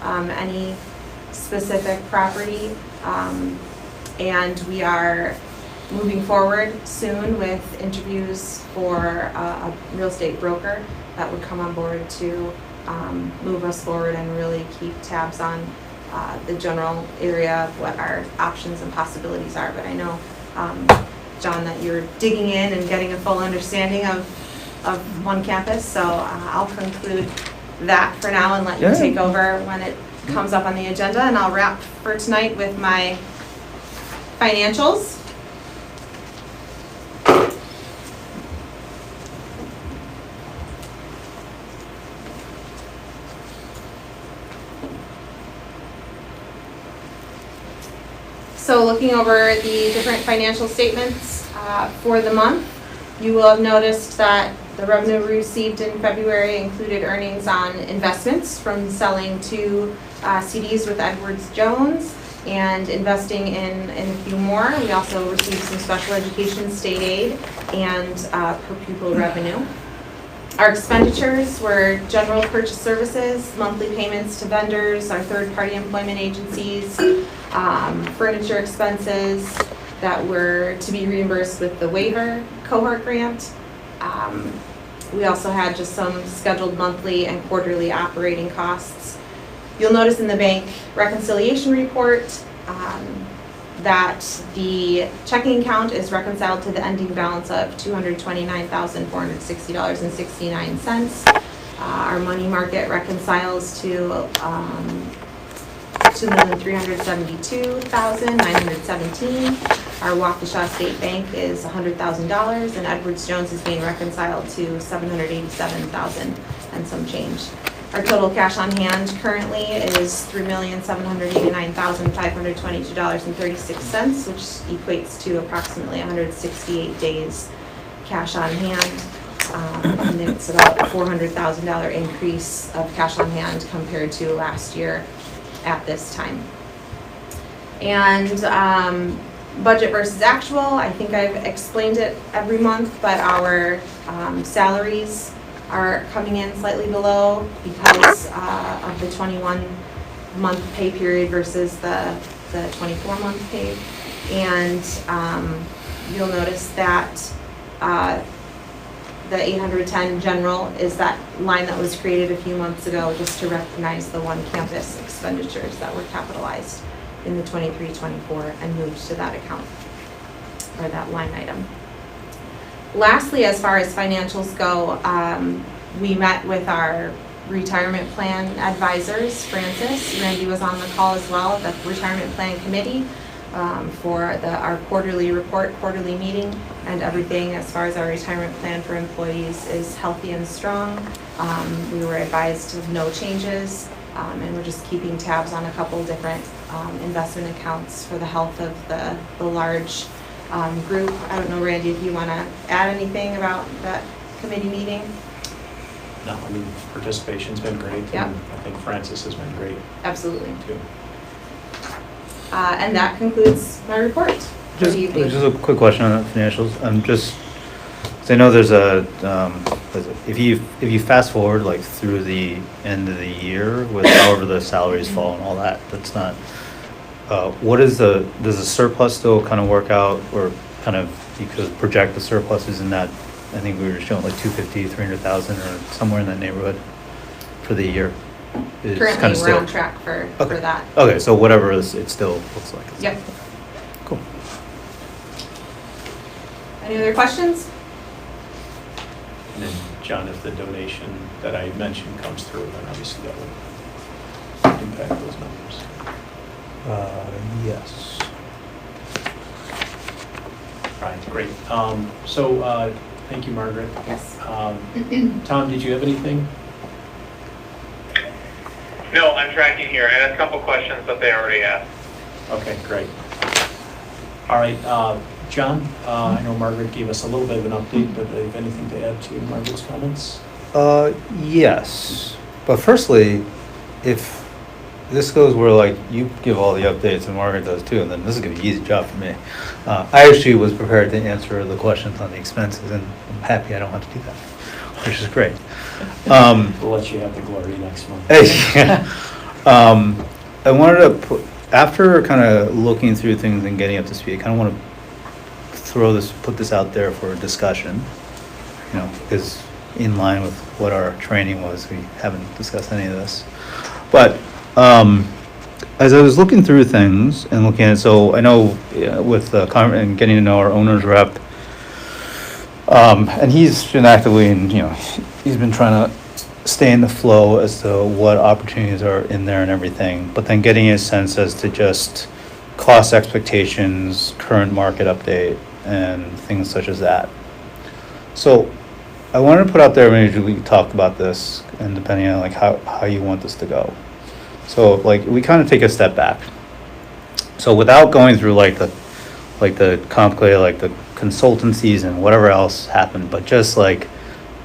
any specific property, and we are moving forward soon with interviews for a real estate broker that would come on board to move us forward and really keep tabs on the general area of what our options and possibilities are. But I know, John, that you're digging in and getting a full understanding of one campus, so I'll conclude that for now and let you take over when it comes up on the agenda, and I'll wrap for tonight with my financials. So looking over the different financial statements for the month, you will have noticed that the revenue received in February included earnings on investments from selling 2 CDs with Edwards Jones and investing in a few more. We also received some special education state aid and per pupil revenue. Our expenditures were general purchase services, monthly payments to vendors, our third-party employment agencies, furniture expenses that were to be reimbursed with the waiver cohort grant. We also had just some scheduled monthly and quarterly operating costs. You'll notice in the bank reconciliation report that the checking account is reconciled to the ending balance of $229,460.69. Our money market reconciles to $2,372,917. Our Waukesha State Bank is $100,000, and Edwards Jones is being reconciled to $787,000 and some change. Our total cash on hand currently is $3,789,522.36, which equates to approximately 168 days cash on hand. And it's about a $400,000 increase of cash on hand compared to last year at this time. And budget versus actual, I think I've explained it every month, but our salaries are coming in slightly below because of the 21-month pay period versus the 24-month pay. And you'll notice that the 810 general is that line that was created a few months ago just to recognize the one campus expenditures that were capitalized in the 23-24 and moved to that account or that line item. Lastly, as far as financials go, we met with our retirement plan advisors. Randy was on the call as well, the retirement plan committee, for our quarterly meeting, and everything as far as our retirement plan for employees is healthy and strong. We were advised of no changes, and we're just keeping tabs on a couple different investment accounts for the health of the large group. I don't know, Randy, if you want to add anything about that committee meeting? No, I mean, participation's been great. Yeah. And I think Francis has been great Absolutely. too. And that concludes my report for Just the evening. a quick question on the financials. So I know there's if you fast forward like through the end of the year with however the salaries fall and all that, that's not, does the surplus still kind of work out, or kind of, you could project the surplus is in that, I think we were showing like 250, 300,000 or somewhere in that neighborhood for the year? It's kind Currently, of we're still on track for that. Okay, so whatever it still looks like. Yep. Cool. Any other questions? And then, John, if the donation that I mentioned comes through, then obviously that would impact those numbers. Yes. All right, great. Thank you, Margaret. Yes. Tom, did you have anything? No, I'm tracking here. I had a couple questions that they already asked. Okay, great. All right, John, I know Margaret gave us a little bit of an update, but do you have anything to add to Margaret's comments? Yes. But firstly, if this goes where like you give all the updates and Margaret does too, and then this is gonna be an easy job for me. I actually was prepared to answer the questions on the expenses, and I'm happy I don't have to do that, which is great. We'll let you have the glory next month. Yeah. I wanted to after kind of looking through things and getting up to speed, I kind of want to put this out there for discussion, because in line with what our training was, we haven't discussed any of this. But as I was looking through things and looking at it, so I know with and getting to know our owner's rep, and he's been actively, and he's been trying to stay in the flow as to what opportunities are in there and everything, but then getting a sense as to just cost expectations, current market update, and things such as that. So I wanted to put out there, maybe we talked about this, and depending on like how you want this to go. So like we kind of take a step back. So without going through like the complicated, like the consultancies and whatever else happened, but just like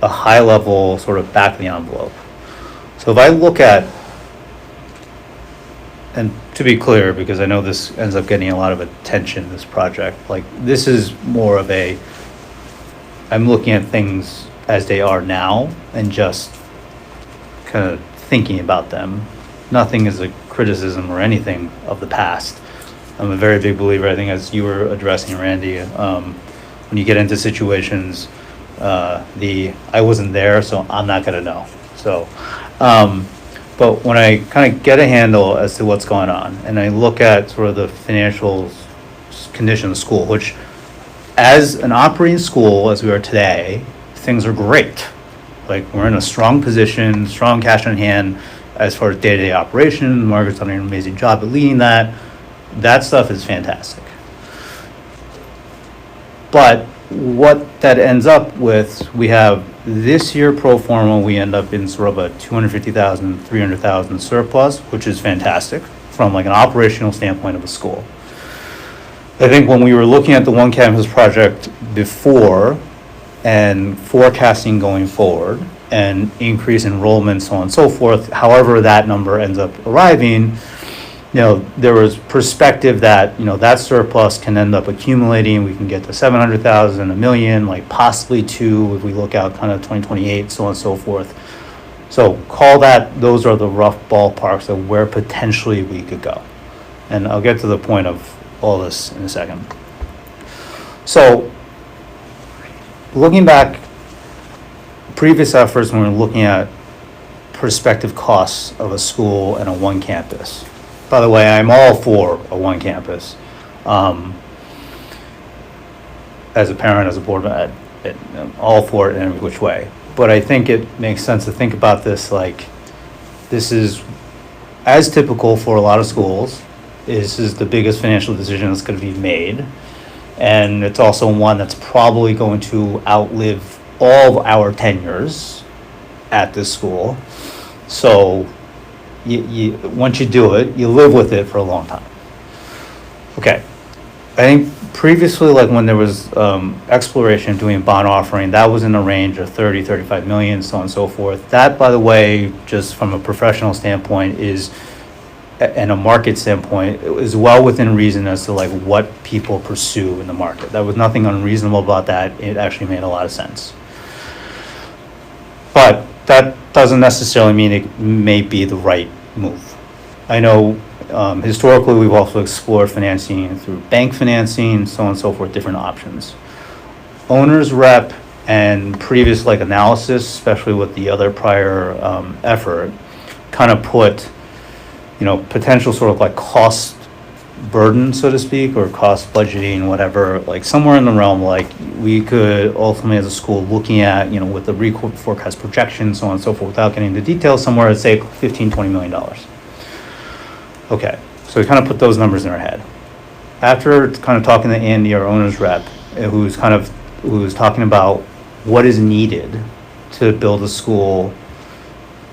a high level sort of back of the envelope. So if I look at, and to be clear, because I know this ends up getting a lot of attention, this project, like this is more of I'm looking at things as they are now and just kind of thinking about them. Nothing is a criticism or anything of the past. I'm a very big believer, I think, as you were addressing, Randy, when you get into situations, I wasn't there, so I'm not gonna know. So, but when I kind of get a handle as to what's going on, and I look at sort of the financial condition of the school, which as an operating school, as we are today, things are great. Like, we're in a strong position, strong cash on hand as far as day-to-day operation. Margaret's done an amazing job at leading that. That stuff is fantastic. But what that ends up with, we have this year pro forma, we end up in sort of a 250,000, 300,000 surplus, which is fantastic from like an operational standpoint of a school. I think when we were looking at the one campus project before and forecasting going forward and increase enrollment, so on and so forth, however that number ends up arriving, there was perspective that, that surplus can end up accumulating. We can get to 700,000, $1 million, like possibly 2 if we look out kind of 2028, so on and so forth. So call that, those are the rough ballparks of where potentially we could go. And I'll get to the point of all this in a second. So looking back, previous efforts when we were looking at prospective costs of a school and a one campus. By the way, I'm all for a one campus. As a parent, as a board ed, all for it in every which way. But I think it makes sense to think about this like, this is as typical for a lot of schools. This is the biggest financial decision that's going to be made. And it's also one that's probably going to outlive all of our tenures at this school. So once you do it, you live with it for a long time. Okay. I think previously, like when there was exploration doing bond offering, that was in the range of 30, 35 million, so on and so forth. That, by the way, just from a professional standpoint is, and a market standpoint, is well within reason as to like what people pursue in the market. There was nothing unreasonable about that. It actually made a lot of sense. But that doesn't necessarily mean it may be the right move. I know historically we've also explored financing through bank financing, so on and so forth, different options. Owner's rep and previous like analysis, especially with the other prior effort, kind of put, potential sort of like cost burden, so to speak, or cost budgeting, whatever, like somewhere in the realm, like we could ultimately as a school looking at, with the forecast projections, so on and so forth, without getting into details, somewhere at say $15, $20 million. Okay, so we kind of put those numbers in our head. After kind of talking to Andy, our owner's rep, who was talking about what is needed to build a school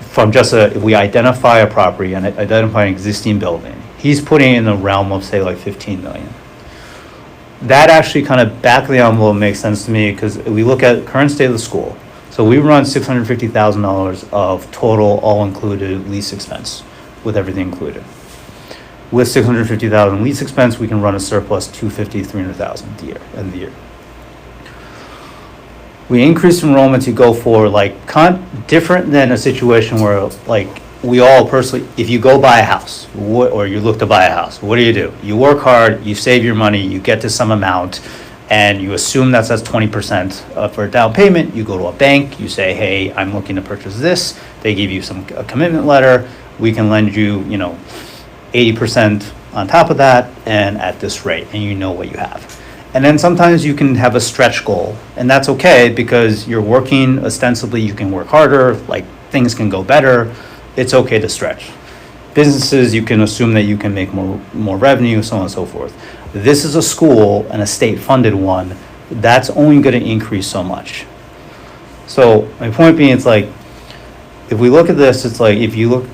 from just if we identify a property and identify an existing building, he's putting in the realm of say like 15 million. That actually kind of back of the envelope makes sense to me because we look at current state of the school. So we run $650,000 of total all-included lease expense with everything included. With $650,000 lease expense, we can run a surplus $250,000, $300,000 a year, end of the year. We increase enrollment to go for like different than a situation where like we all personally, if you go buy a house or you look to buy a house, what do? You work hard, you save your money, you get to some amount, and you assume that's 20% for a down payment. You go to a bank, you say, hey, I'm looking to purchase this. They give you a commitment letter. We can lend you, 80% on top of that and at this rate, and you know what you have. And then sometimes you can have a stretch goal, and that's okay because you're working ostensibly, you can work harder, like things can go better. It's okay to stretch. Businesses, you can assume that you can make more revenue, so on and so forth. This is a school and a state-funded one. That's only going to increase so much. So my point being, it's like, if we look at this, it's like if you look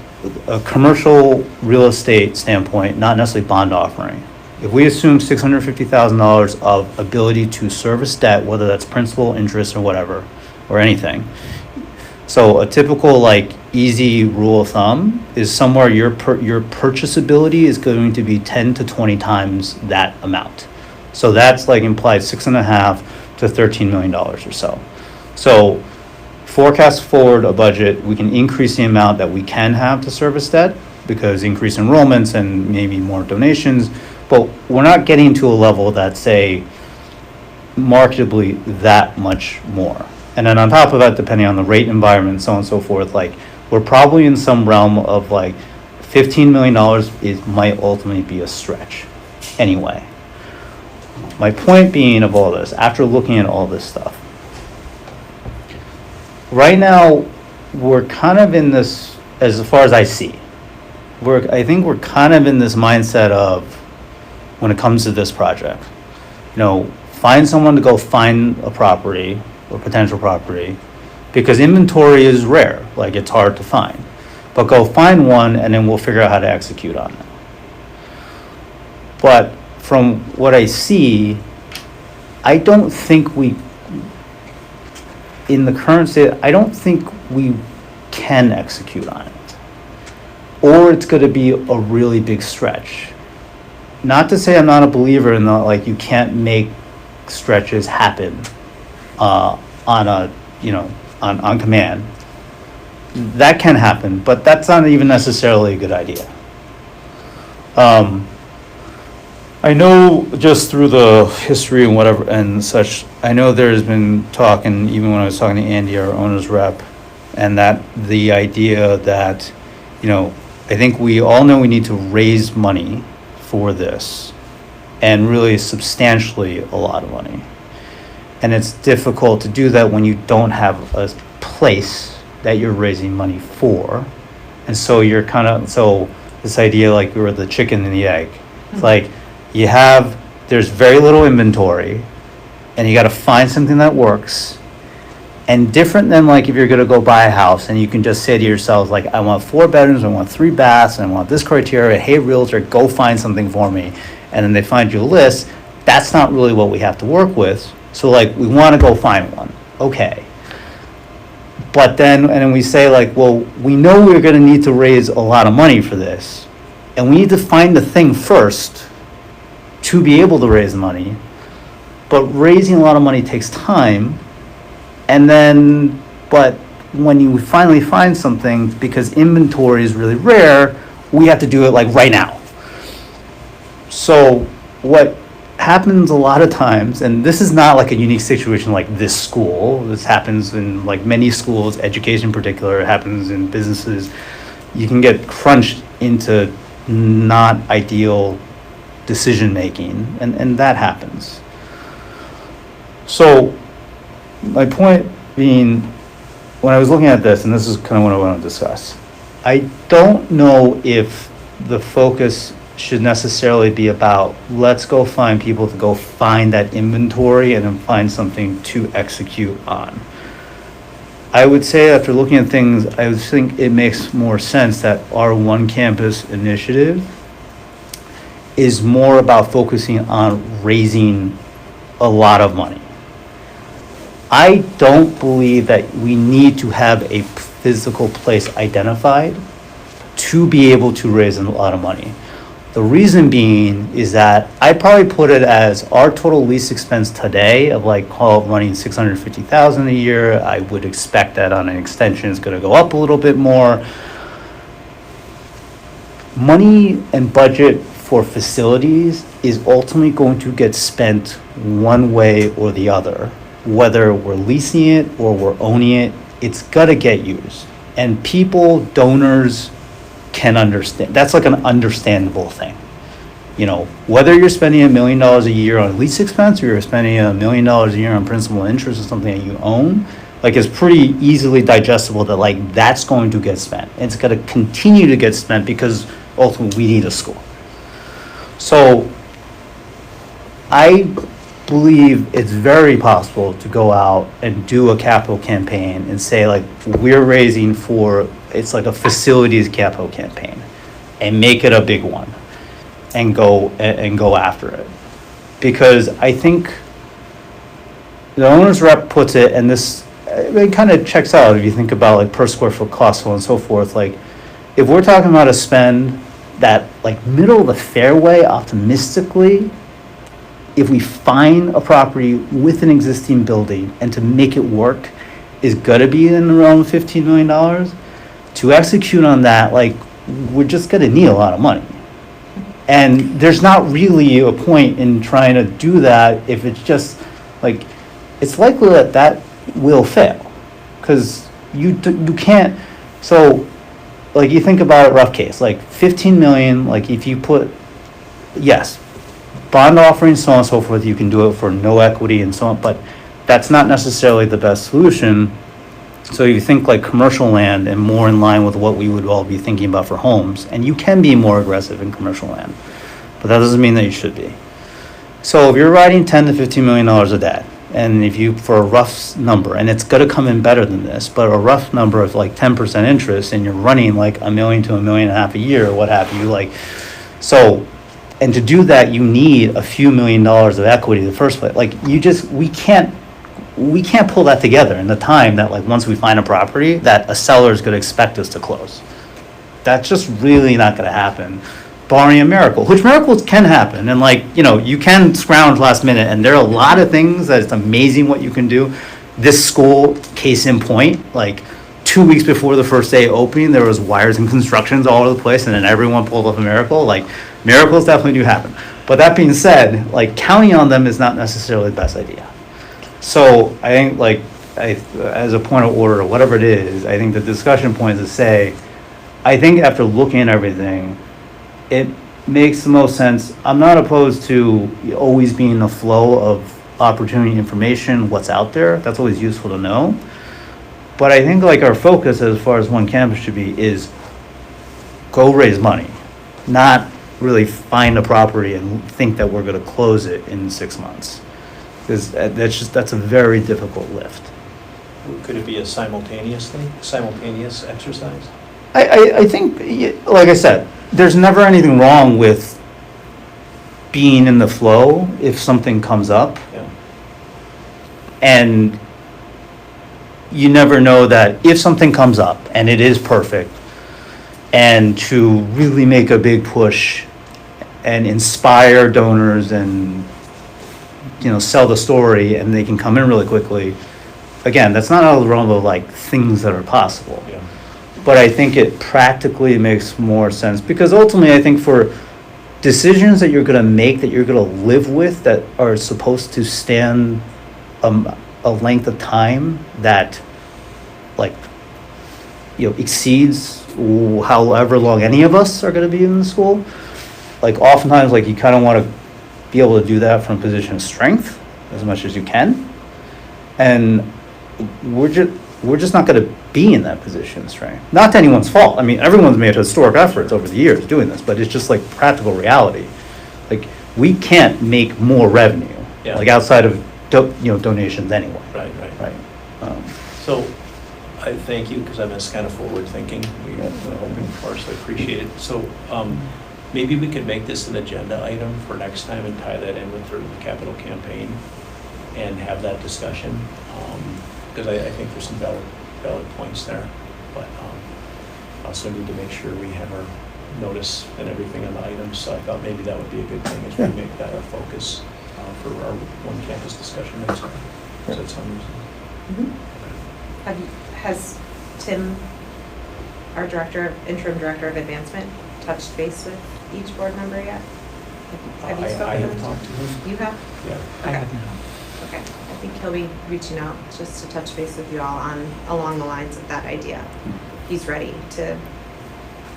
a commercial real estate standpoint, not necessarily bond offering. If we assume $650,000 of ability to service debt, whether that's principal, interest, or whatever, or anything. So a typical like easy rule of thumb is somewhere your purchasability is going to be 10 to 20 times that amount. So that's like implied $6.5 to $13 million or so. So forecast forward a budget, we can increase the amount that we can have to service debt because increased enrollments and maybe more donations, but we're not getting to a level that's say marketably that much more. And then on top of that, depending on the rate environment, so on and so forth, like we're probably in some realm of like $15 million might ultimately be a stretch anyway. My point being of all this, after looking at all this stuff, right now we're kind of in this, as far as I see, I think we're kind of in this mindset of when it comes to this project, find someone to go find a property or potential property, because inventory is rare, like it's hard to find, but go find one and then we'll figure out how to execute on it. But from what I see, I don't think in the current state, I don't think we can execute on it, or it's going to be a really big stretch. Not to say I'm not a believer in you can't make stretches happen on command. That can happen, but that's not even necessarily a good idea. I know just through the history and whatever and such, I know there's been talk, and even when I was talking to Andy, our owner's rep, and that the idea that, I think we all know we need to raise money for this, and really substantially a lot of money. And it's difficult to do that when you don't have a place that you're raising money for. And so you're so this idea like we were the chicken and the egg. It's like there's very little inventory and you got to find something that works. And different than like if you're going to go buy a house and you can just say to yourself, like, I want 4 bedrooms, I want 3 baths, and I want this criteria. Hey, realtor, go find something for me. And then they find you a list. That's not really what we have to work with. So like, we want to go find one. Okay. But then we say like, well, we know we're going to need to raise a lot of money for this. And we need to find the thing first to be able to raise money. But raising a lot of money takes time. But when you finally find something, because inventory is really rare, we have to do it like right now. So what happens a lot of times, and this is not like a unique situation like this school, this happens in like many schools, education in particular, it happens in businesses, you can get crunched into not ideal decision making, and that happens. So my point being, when I was looking at this, and this is kind of what I want to discuss, I don't know if the focus should necessarily be about, let's go find people to go find that inventory and then find something to execute on. I would say after looking at things, I would think it makes more sense that our One Campus initiative is more about focusing on raising a lot of money. I don't believe that we need to have a physical place identified to be able to raise a lot of money. The reason being is that I probably put it as our total lease expense today of like call it running $650,000 a year. I would expect that on an extension is going to go up a little bit more. Money and budget for facilities is ultimately going to get spent one way or the other. Whether we're leasing it or we're owning it, it's gotta get used. And people, donors can understand. That's like an understandable thing. You know, whether you're spending $1 million a year on lease expense or you're spending $1 million a year on principal and interest or something that you own, like it's pretty easily digestible that like that's going to get spent. It's gonna continue to get spent because ultimately we need a school. So I believe it's very possible to go out and do a capital campaign and say like we're raising for, it's like a facilities capital campaign, and make it a big one and go after it. Because I think the owner's rep puts it, and this it kind of checks out if you think about like per square foot cost, so on and so forth. Like if we're talking about a spend that like middle of the fairway optimistically, if we find a property with an existing building and to make it work is gonna be in the realm of $15 million, to execute on that, like we're just gonna need a lot of money. And there's not really a point in trying to do that if it's just like, it's likely that will fail. Because you can't, so like you think about a rough case, like 15 million, like if you put, yes, bond offerings, so on and so forth, you can do it for no equity and so on, but that's not necessarily the best solution. So you think like commercial land and more in line with what we would all be thinking about for homes, and you can be more aggressive in commercial land, but that doesn't mean that you should be. So if you're writing $10 to $15 million of debt, and if you, for a rough number, and it's gonna come in better than this, but a rough number of like 10% interest, and you're running like $1 million to $1.5 million a year, or what have you, like, so, and to do that, you need a few $1 million of equity in the first place. Like we can't pull that together in the time that like once we find a property that a seller is gonna expect us to close. That's just really not gonna happen, barring a miracle, which miracles can happen. And like, you know, you can scrounge last minute, and there are a lot of things that it's amazing what you can do. This school, case in point, like 2 weeks before the first day opening, there was wires and constructions all over the place, and then everyone pulled off a miracle. Like, miracles definitely do happen. But that being said, like counting on them is not necessarily the best idea. So I think like, as a point of order or whatever it is, I think the discussion point is to say, I think after looking at everything, it makes the most sense. I'm not opposed to always being in the flow of opportunity information, what's out there. That's always useful to know. But I think like our focus as far as one campus should be is go raise money, not really find a property and think that we're going to close it in 6 months. Because that's a very difficult lift. Could it be a simultaneous exercise? I think, like I said, there's never anything wrong with being in the flow if something comes up. Yeah. And you never know that if something comes up and it is perfect, and to really make a big push and inspire donors and, sell the story and they can come in really quickly. Again, that's not out of the realm of like things that are possible. Yeah. But I think it practically makes more sense because ultimately I think for decisions that you're going to make, that you're going to live with, that are supposed to stand a length of time that exceeds however long any of us are going to be in the school, oftentimes you kind of want to be able to do that from a position of strength as much as you can. And we're just not going to be in that position of strength. Not to anyone's fault. I mean, everyone's made historic efforts over the years doing this, but it's just practical reality. We can't make more revenue, outside of donations anyway. Right. So I thank you because I'm just kind of forward thinking. We're hoping for, so I appreciate it. So maybe we could make this an agenda item for next time and tie that in with the capital campaign and have that discussion. Because I think there's some valid points there. But also need to make sure we have our notice and everything on the items. So I thought maybe that would be a good thing as we make that our focus for our one campus discussion next time. Does that sound reasonable? Has Tim, our interim director of advancement, touched base with each board member yet? Have you spoken I to have him? talked to him. You have? Yeah. Okay. Okay, I think he'll be reaching out just to touch base with you all along the lines of that idea. He's ready to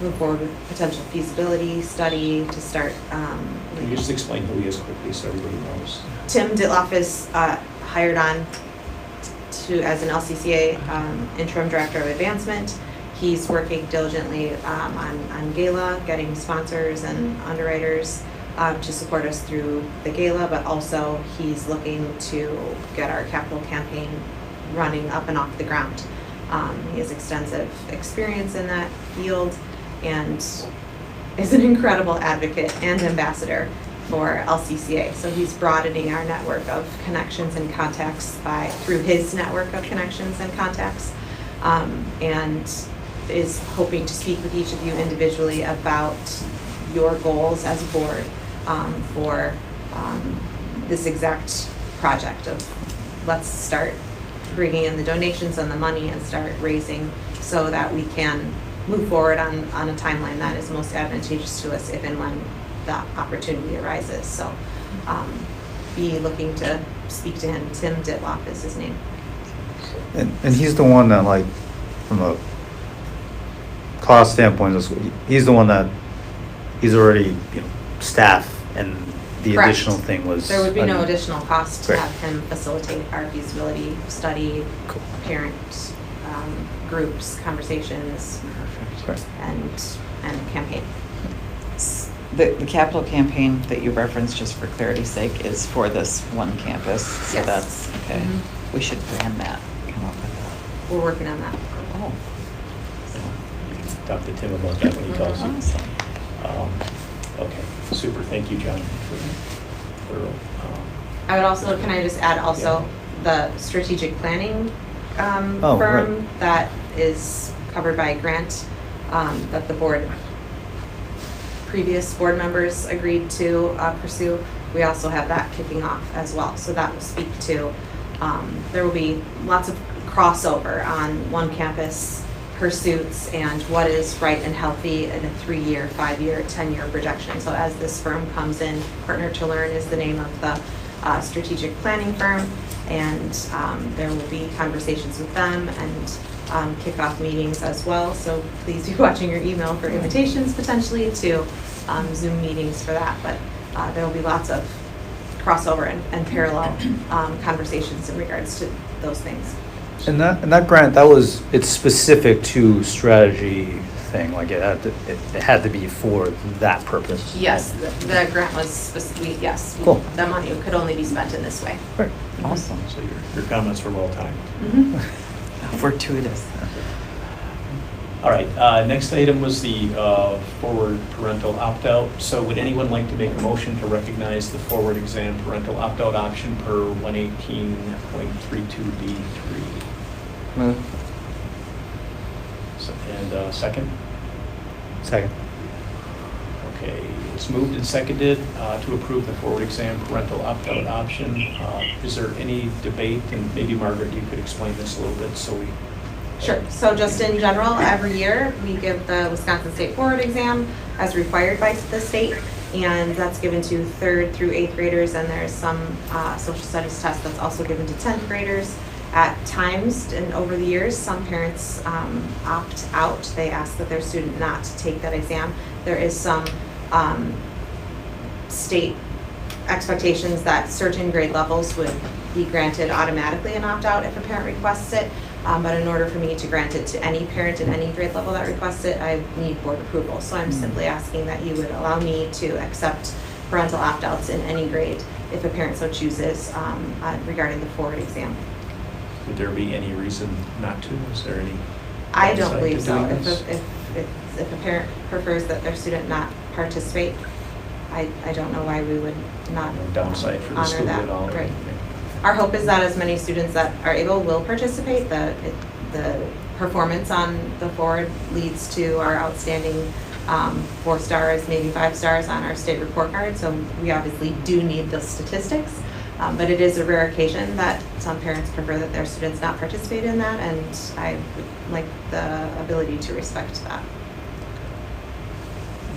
move forward with potential feasibility study to start. Can you just explain who he is quickly so everybody knows? Tim Ditloff is hired on as an LCCA interim director of advancement. He's working diligently on gala, getting sponsors and underwriters to support us through the gala, but also he's looking to get our capital campaign running up and off the ground. He has extensive experience in that field and is an incredible advocate and ambassador for LCCA. So he's broadening our network of connections and contacts through his network of connections and contacts, and is hoping to speak with each of you individually about your goals as a board for this exact project of let's start bringing in the donations and the money and start raising so that we can move forward on a timeline that is most advantageous to us if and when the opportunity arises. So be looking to speak to him. Tim Ditloff is his name. And he's the one that from a cost standpoint, he's the one that he's already staff, and the Correct. Additional thing was There would be no additional cost to Great. have him facilitate our feasibility study, Cool. parent groups, conversations, Great. and campaign. The capital campaign that you referenced, just for clarity's sake, is for this one campus. So Yes. that's, okay. Mhm. We should brand that, come up with We're working on that. that. Oh. Talk to Tim about that when he calls you. Awesome. Okay, super, thank you, John, for thorough. I would also, can I just add also the strategic planning Oh, firm right. that is covered by a grant that the previous board members agreed to pursue. We also have that kicking off as well. So that will speak to, there will be lots of crossover on one campus pursuits and what is right and healthy in a 3-year, 5-year, 10-year projection. So as this firm comes in, Partner to Learn is the name of the strategic planning firm, and there will be conversations with them and kickoff meetings as well. So please be watching your email for invitations potentially to Zoom meetings for that. But there will be lots of crossover and parallel conversations in regards to those things. And that grant, it's specific to strategy thing, like it had to be for that purpose. Yes, the grant was specifically, yes. Cool. The money could only be spent in this way. Right. Awesome. So your comments were well timed. Fortuitous. All right, next item was the forward parental opt-out. So would anyone like to make a motion to recognize the forward exam parental opt-out option per 118.32B3? Move. And second? Second. Okay, it's moved and seconded to approve the forward exam parental opt-out option. Is there any debate? And maybe Margaret, you could explain this a little bit so we... Sure. So just in general, every year we give the Wisconsin State Forward exam as required by the state, and that's given to 3rd through 8th graders, and there's some social studies test that's also given to 10th graders. At times and over the years, some parents opt out. They ask that their student not take that exam. There is some state expectations that certain grade levels would be granted automatically an opt-out if a parent requests it. But in order for me to grant it to any parent in any grade level that requests it, I need board approval. So I'm simply asking that you would allow me to accept parental opt-outs in any grade if a parent so chooses regarding the forward exam. Would there be any reason not to? Is there any? I don't downside believe to so. doing this? If a parent prefers that their student not participate, I don't know why we would not No downside for the honor school that. at all? Right. Our hope is that as many students that are able will participate. The performance on the forward leads to our outstanding 4 stars, maybe 5 stars on our state report card. So we obviously do need the statistics, but it is a rare occasion that some parents prefer that their students not participate in that, and I would like the ability to respect that.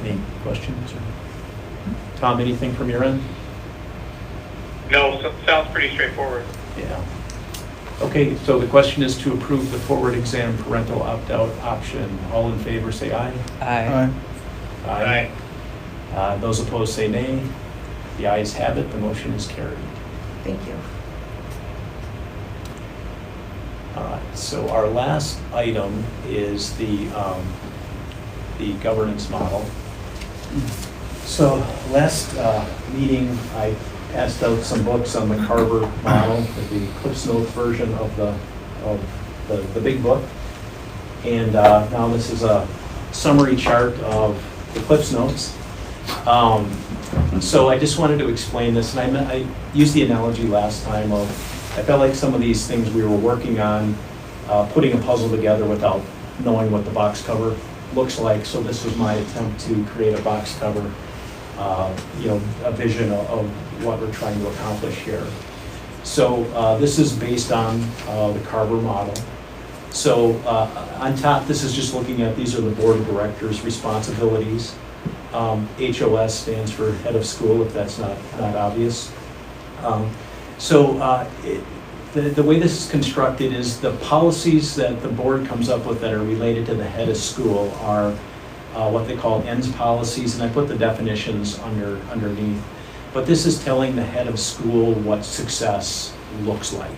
Any questions? Tom, anything from your end? No, sounds pretty straightforward. Yeah. Okay, so the question is to approve the forward exam parental opt-out option. All in favor, say aye. Aye. Aye. Those opposed, say nay. The ayes have it, the motion is carried. Thank you. All right, so our last item is the governance model. So last meeting, I passed out some books on the Carver model, the Cliff's Notes version of the big book. And now this is a summary chart of the Cliff's Notes. So I just wanted to explain this, and I used the analogy last time of, I felt like some of these things we were working on, putting a puzzle together without knowing what the box cover looks like. So this was my attempt to create a box cover, a vision of what we're trying to accomplish here. So this is based on the Carver model. So on top, this is just looking at, these are the board of directors' responsibilities. HOS stands for head of school, if that's not obvious. The way this is constructed is the policies that the board comes up with that are related to the head of school are what they call ends policies, and I put the definitions underneath. But this is telling the head of school what success looks like.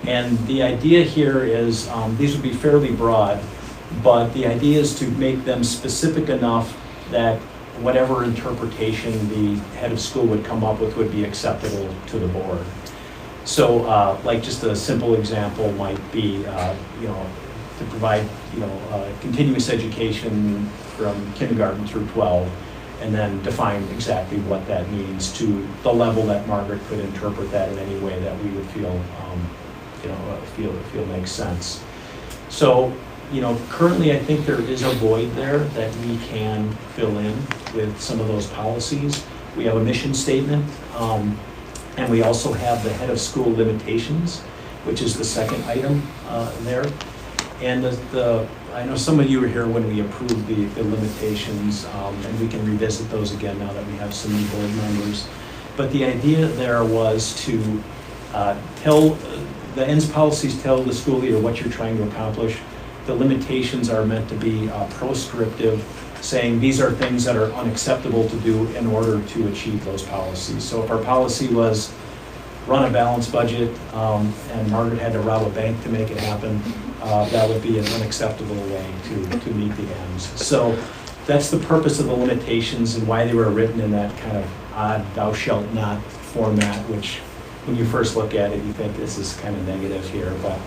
And the idea here is, these would be fairly broad, but the idea is to make them specific enough that whatever interpretation the head of school would come up with would be acceptable to the board. So like just a simple example might be, to provide, continuous education from kindergarten through 12, and then define exactly what that means to the level that Margaret could interpret that in any way that we would feel makes sense. So, currently I think there is a void there that we can fill in with some of those policies. We have a mission statement, and we also have the head of school limitations, which is the second item there. And I know some of you were here when we approved the limitations, and we can revisit those again now that we have some new board members. But the idea there was to the ends policies tell the school leader what you're trying to accomplish. The limitations are meant to be proscriptive saying these are things that are unacceptable to do in order to achieve those policies. So if our policy was run a balanced budget, and Margaret had to rob a bank to make it happen, that would be an unacceptable way to meet the ends. So that's the purpose of the limitations and why they were written in that kind of odd thou shalt not format, which when you first look at it, you think this is kind of negative here, but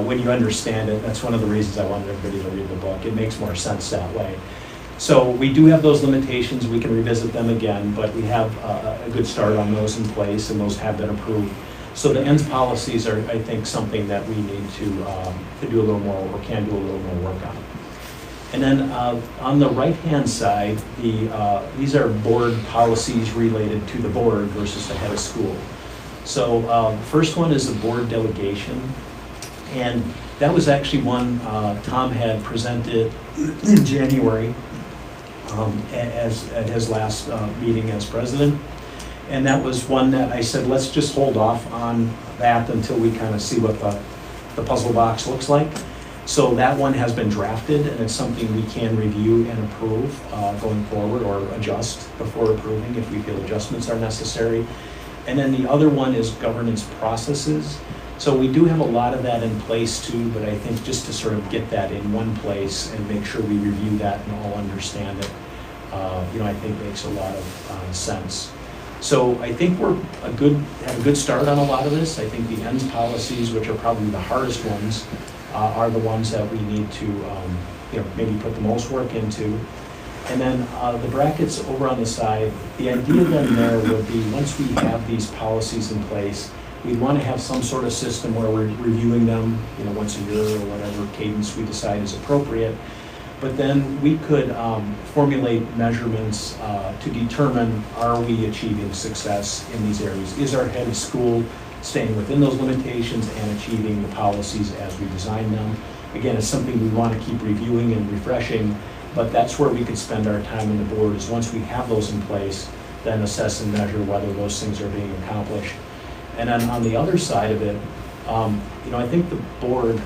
when you understand it, that's one of the reasons I wanted everybody to read the book. It makes more sense that way. So we do have those limitations. We can revisit them again, but we have a good start on those in place, and those have been approved. So the ends policies are, I think, something that we need to do a little more, or can do a little more work on. And then on the right-hand side, these are board policies related to the board versus the head of school. So the first one is the board delegation. And that was actually one Tom had presented in January at his last meeting as president. And that was one that I said, let's just hold off on that until we kind of see what the puzzle box looks like. So that one has been drafted, and it's something we can review and approve going forward, or adjust before approving if we feel adjustments are necessary. And then the other one is governance processes. So we do have a lot of that in place too, but I think just to sort of get that in one place and make sure we review that and all understand it, I think makes a lot of sense. So I think we're have a good start on a lot of this. I think the ends policies, which are probably the hardest ones, are the ones that we need to maybe put the most work into. And then the brackets over on the side, the idea then there would be, once we have these policies in place, we'd want to have some sort of system where we're reviewing them, once a year or whatever cadence we decide is appropriate. But then we could formulate measurements to determine, are we achieving success in these areas? Is our head of school staying within those limitations and achieving the policies as we design them? Again, it's something we want to keep reviewing and refreshing, but that's where we could spend our time in the board, is once we have those in place, then assess and measure whether those things are being accomplished. And then on the other side of it, I think the board,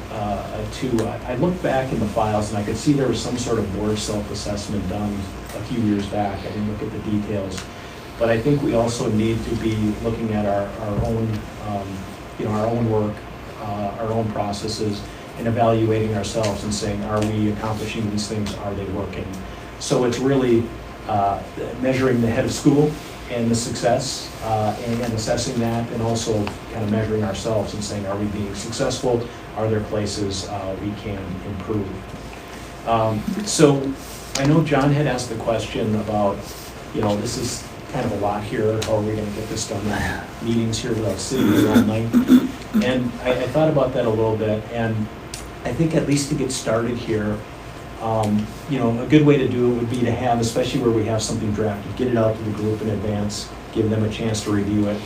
too, I looked back in the files and I could see there was some sort of board self-assessment done a few years back. I didn't look at the details. But I think we also need to be looking at our own work, our own processes, and evaluating ourselves and saying, are we accomplishing these things? Are they working? So it's really measuring the head of school and the success, and assessing that, and also kind of measuring ourselves and saying, are we being successful? Are there places we can improve? So I know John had asked the question about, this is kind of a lot here, how are we going to get this done in meetings here without sitting here all night? And I thought about that a little bit, and I think at least to get started here, a good way to do it would be to have, especially where we have something drafted, get it out to the group in advance, give them a chance to review it,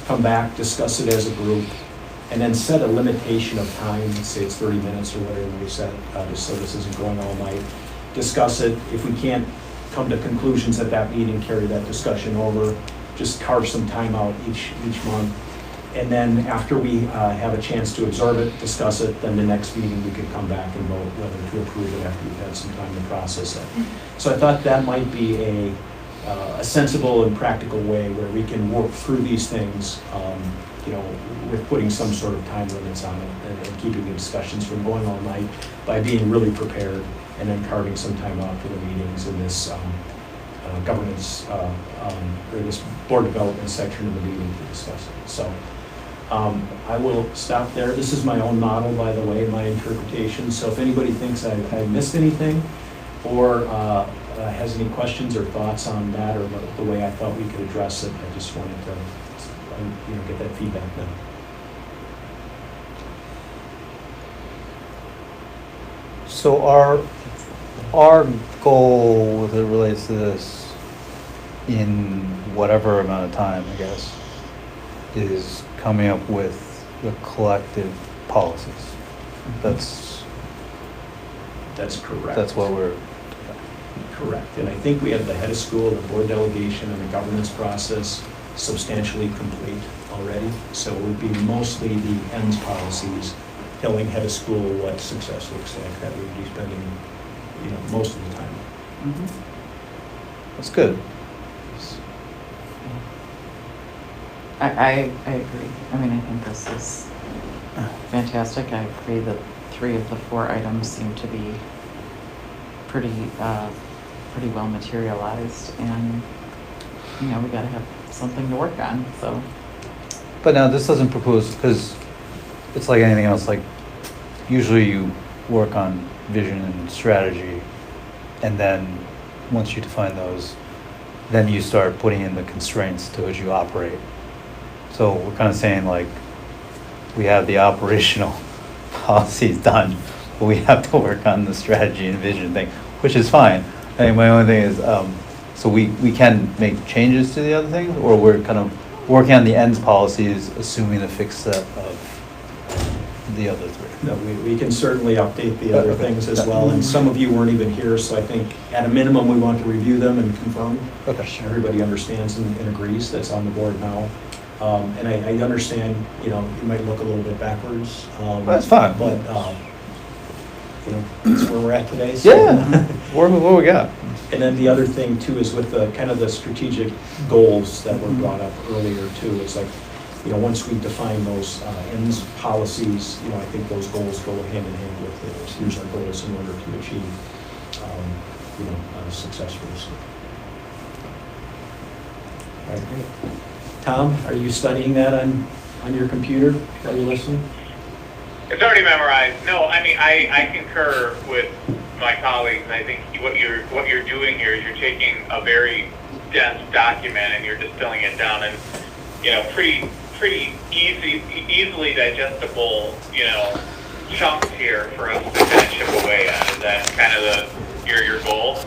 come back, discuss it as a group, and then set a limitation of time. Let's say it's 30 minutes or whatever we set, just so this isn't going all night. Discuss it. If we can't come to conclusions at that meeting, carry that discussion over, just carve some time out each month. And then after we have a chance to absorb it, discuss it, then the next meeting we could come back and vote whether to approve it after we've had some time to process it. So I thought that might be a sensible and practical way where we can work through these things, with putting some sort of time limits on it and keeping the discussions from going all night by being really prepared and then carving some time out for the meetings in this governance or this board development section of the meeting to discuss it. So I will stop there. This is my own model, by the way, my interpretation. So if anybody thinks I missed anything or has any questions or thoughts on that or the way I thought we could address it, I just wanted to get that feedback now. So our goal as it relates to this, in whatever amount of time, I guess, is coming up with the collective policies. That's correct. That's what we're... Correct. And I think we have the head of school, the board delegation, and the governance process substantially complete already. So it would be mostly the ends policies, telling head of school what success looks like, that we would be spending most of the time. Mhm. That's good. I agree. I mean, I think this is fantastic. I agree that 3 of the 4 items seem to be pretty well materialized, and, you know, we gotta have something to work on, so. But now this doesn't propose, because it's like anything else, like usually you work on vision and strategy, and then once you define those, then you start putting in the constraints to which you operate. So we're kind of saying like, we have the operational policies done, but we have to work on the strategy and vision thing, which is fine. I think my only thing is, so we can make changes to the other things, or we're kind of working on the ends policies, assuming a fixed set of the other 3. No, we can certainly update the other things as well, and some of you weren't even here, so I think at a minimum, we want to review them and confirm. Okay. Everybody understands and agrees that's on the board now. And I understand, you know, it might look a little bit backwards. That's fine. But, you know, that's where we're at today. So. Yeah, what we got? And then the other thing too is with the kind of the strategic goals that were brought up earlier too. It's like, you know, once we define those ends policies, you know, I think those goals go hand in hand with it. Here's our goals in order to achieve, you know, success for the school. All right, great. Tom, are you studying that on your computer while you're listening? It's already memorized. No, I mean, I concur with my colleagues, and I think what you're doing here is you're taking a very dense document and you're distilling it down in, you know, pretty easily digestible, you know, chunks here for us to kind of chip away at. Is that kind of your goal?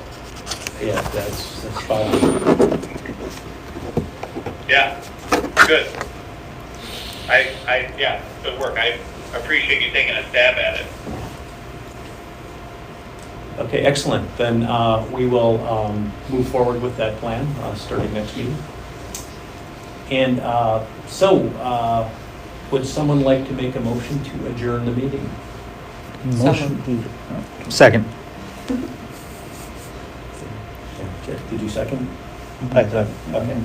Yeah, that's spot on. Yeah, good. Yeah, good work. I appreciate you taking a stab at it. Okay, excellent. Then we will move forward with that plan starting next meeting. And so, would someone like to make a motion to adjourn the meeting? Motion. Second. Okay, did you second? I second. Okay.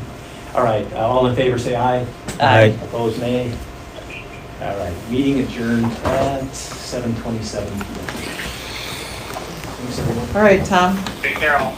All right, all in favor say aye. Aye. Opposed, nay. All right, meeting adjourned at 7:27 p.m. Thanks, everyone. All right, Tom. Take care, all.